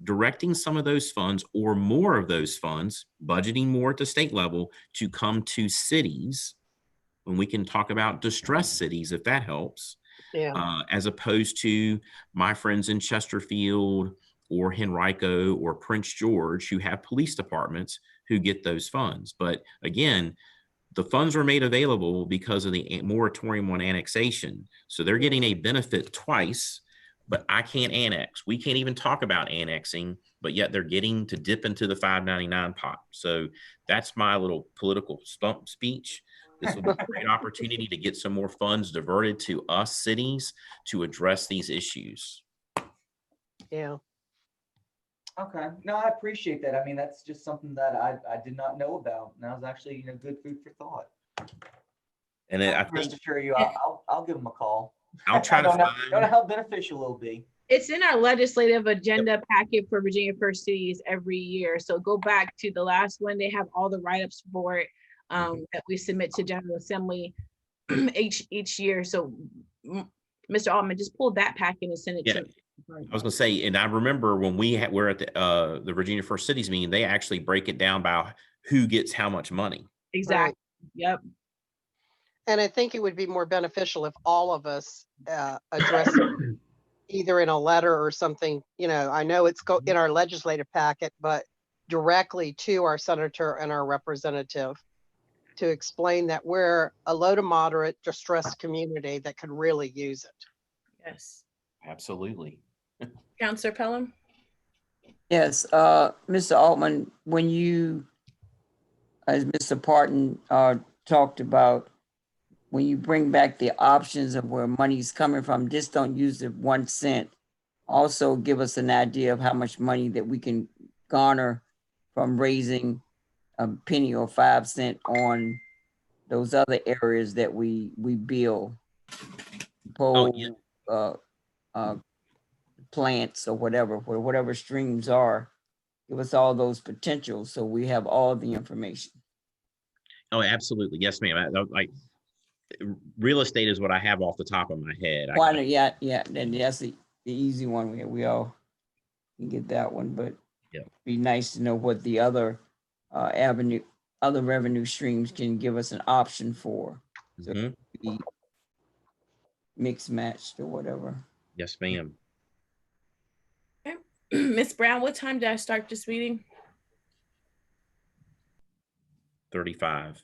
directing some of those funds or more of those funds, budgeting more at the state level to come to cities. When we can talk about distressed cities, if that helps, as opposed to my friends in Chesterfield or Henrico or Prince George, who have police departments who get those funds. But again, the funds were made available because of the moratorium on annexation. So they're getting a benefit twice, but I can't annex. We can't even talk about annexing, but yet they're getting to dip into the 599 pot. So that's my little political stump speech. This will be a great opportunity to get some more funds diverted to us cities to address these issues. Yeah. Okay. No, I appreciate that. I mean, that's just something that I did not know about. And that was actually, good food for thought. And I Rest think assure you, I'll give them a call. I'll try to don't know find. how beneficial it'll be. It's in our legislative agenda packet for Virginia First Cities every year. So go back to the last one. They have all the write-ups for it that we submit to General Assembly each year. So Mr. Altman, just pull that packet and send it to me. I was going to say, and I remember when we're at the Virginia First Cities meeting, they actually break it down by who gets how much money. Exactly. Right. Yep. And I think it would be more beneficial if all of us address it either in a letter or something, I know it's in our legislative packet, but directly to our senator and our representative to explain that we're a low to moderate distressed community that could really use it. Yes. Absolutely. Councilor Pelham? Yes, Mr. Altman, when you, as Mr. Parton talked about, when you bring back the options of where money's coming from, just don't use the 1 cent. Also give us an idea of how much money that we can garner from raising a penny or 5 cent on those other areas that we bill, plants or whatever streams are. Give us all those potentials so we have all the information. Oh, absolutely. Yes, ma'am. Like real estate is what I have off the top of my head. And that's the easy one. We all can get that one, but it'd be nice to know what the other other revenue streams can give us an option for. So it could be mixed matched or whatever. Yes, ma'am. Okay. Ms. Brown, what time did I start this meeting? 35.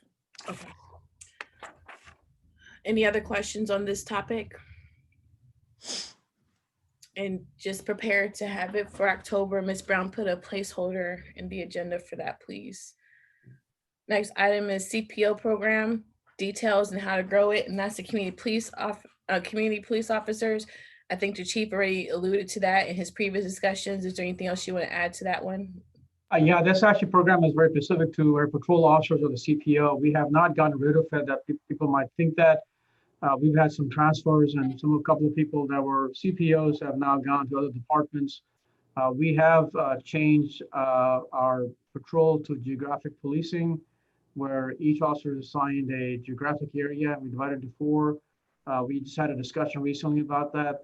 Okay. Any other questions on this topic? And just prepare to have it for October. Ms. Brown, put a placeholder in the agenda for that, please. Next item is CPO program details and how to grow it, and that's the community police officers. I think the chief already alluded to that in his previous discussions. Is there anything else you want to add to that one? Yeah, this actually program is very specific to our patrol officers or the CPO. We have not gotten rid of it. That people might think that. We've had some transfers, and a couple of people that were CPOs have now gone to other departments. We have changed our patrol to geographic policing, where each officer is assigned a geographic area. We divided into 4. We just had a discussion recently about that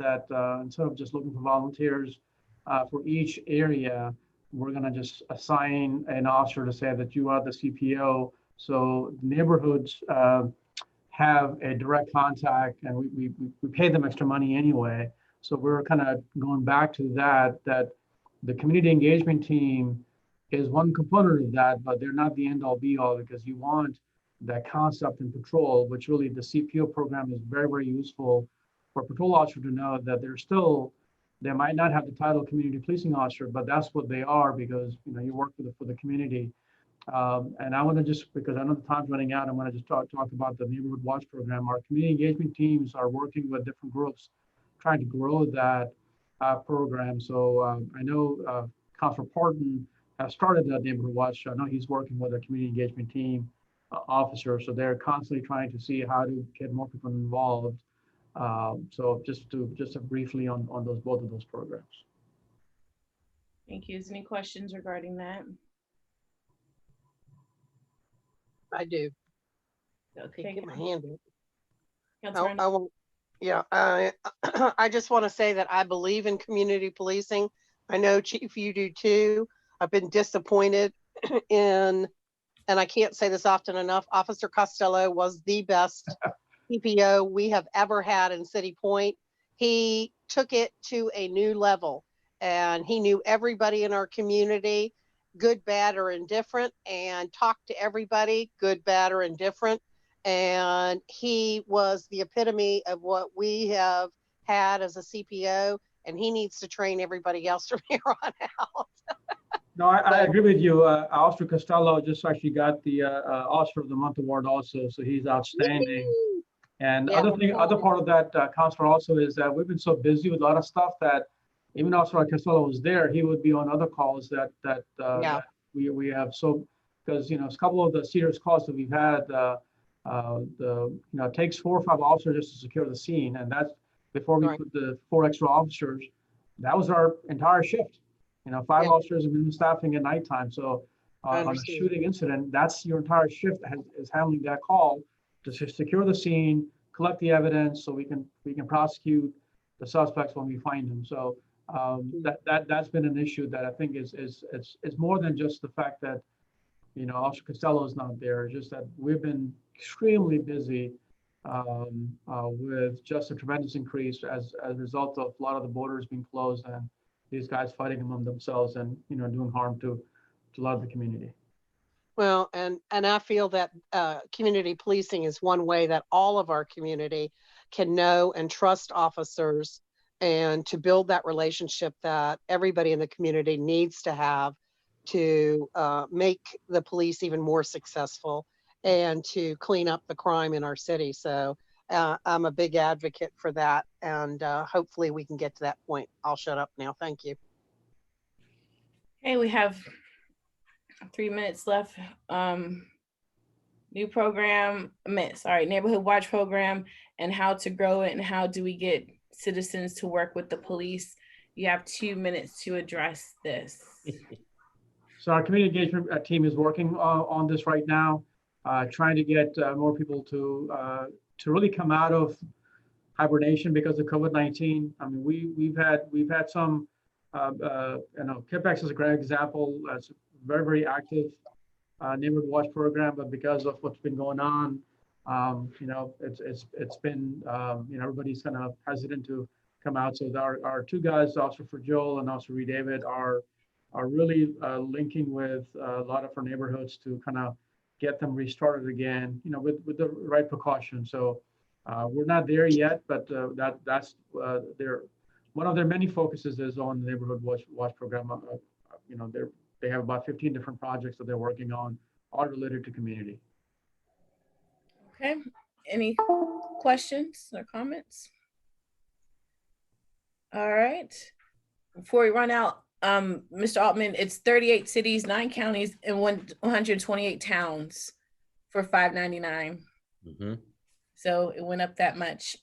instead of just looking for volunteers for each area, we're going to just assign an officer to say that you are the CPO. So neighborhoods have a direct contact, and we pay them extra money anyway. So we're kind of going back to that the community engagement team is one component of that, but they're not the end all be all, because you want that concept in patrol, which really the CPO program is very, very useful for a patrol officer to know that they might not have the title of community policing officer, but that's what they are, because you work for the community. And I want to just, because I know the time's running out, I want to just talk about the Neighborhood Watch program. Our community engagement teams are working with different groups, trying to grow that program. So I know Councilor Parton has started that Neighborhood Watch. I know he's working with a community engagement team officer. So they're constantly trying to see how to get more people involved. So just briefly on both of those programs. Thank you. Is any questions regarding that? I do. Okay. Can't get my hand up. Councilor I won't. Yeah, I just want to say that I believe in community policing. I know, Chief, you do too. I've been disappointed in, and I can't say this often enough, Officer Costello was the best CPO we have ever had in City Point. He took it to a new level, and he knew everybody in our community, good, bad, or indifferent, and talked to everybody, good, bad, or indifferent. And he was the epitome of what we have had as a CPO, and he needs to train everybody else from here on out. No, I agree with you. Officer Costello just actually got the Officer of the Month award also, so he's outstanding. And Yeah. other part of that, Counselor, also is that we've been so busy with a lot of stuff that even Officer Costello was there, he would be on other calls that we have. So because a couple of the serious calls that we've had, it takes 4 or 5 officers just to secure the scene, and that's before we put the 4 extra officers. That was our entire shift. 5 officers have been staffing at nighttime. So on a shooting incident, that's your entire shift is handling that call to secure the scene, collect the evidence, so we can prosecute the suspects when we find them. So that's been an issue that I think is more than just the fact that Officer Costello is not there. It's just that we've been extremely busy with just a tremendous increase as a result of a lot of the borders being closed and these guys fighting among themselves and doing harm to a lot of the community. Well, and I feel that community policing is one way that all of our community can know and trust officers, and to build that relationship that everybody in the community needs to have to make the police even more successful and to clean up the crime in our city. So I'm a big advocate for that, and hopefully we can get to that point. I'll shut up now. Thank you. Okay, we have 3 minutes left. New program, Neighborhood Watch program, and how to grow it, and how do we get citizens to work with the police. You have 2 minutes to address this. So our community engagement team is working on this right now, trying to get more people to really come out of hibernation because of COVID-19. I mean, we've had some, KIPEX is a great example. It's a very, very active Neighborhood Watch program, but because of what's been going on, it's been, everybody's kind of hesitant to come out. So our 2 guys, Officer Joel and Officer Reed David, are really linking with a lot of our neighborhoods to kind of get them restarted again, with the right precautions. So we're not there yet, but that's one of their many focuses is on the Neighborhood Watch program. They have about 15 different projects that they're working on, all related to community. Okay, any questions or comments? All right. Before we run out, Mr. Altman, it's 38 cities, 9 counties, and 128 towns for $5.99. Mhm. So it went up that much.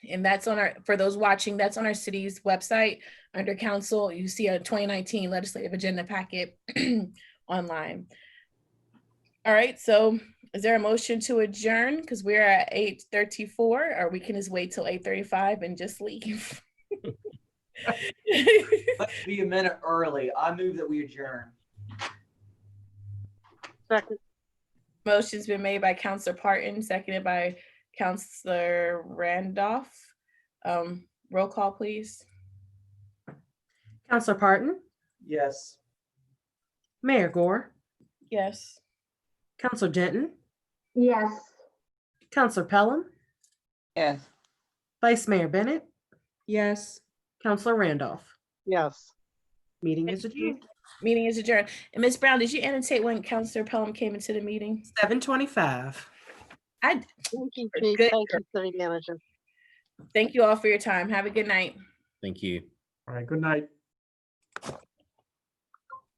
And that's on our, for those watching, that's on our city's website under council. You see a 2019 legislative agenda packet online. All right, so is there a motion to adjourn? Because we're at 8:34, or we can just wait till 8:35 and just leave. Let's be a minute early. I move that we adjourn. Second. Motion's been made by Counselor Parton, seconded by Counselor Randolph. Roll call, please. Counselor Parton, Yes. Mayor Gore, Yes. Counselor Denton, Yes. Counselor Pelham, Yes. Vice Mayor Bennett, Yes. Counselor Randolph. Yes. Meeting is Thank you. adjourned. Meeting is adjourned. And Ms. Brown, did you annotate when Counselor Pelham came into the meeting? 7:25. I Thank you, Good Chief. girl. Thank you, City Manager. thank you all for your time. Have a good night. Thank you. All right, good night.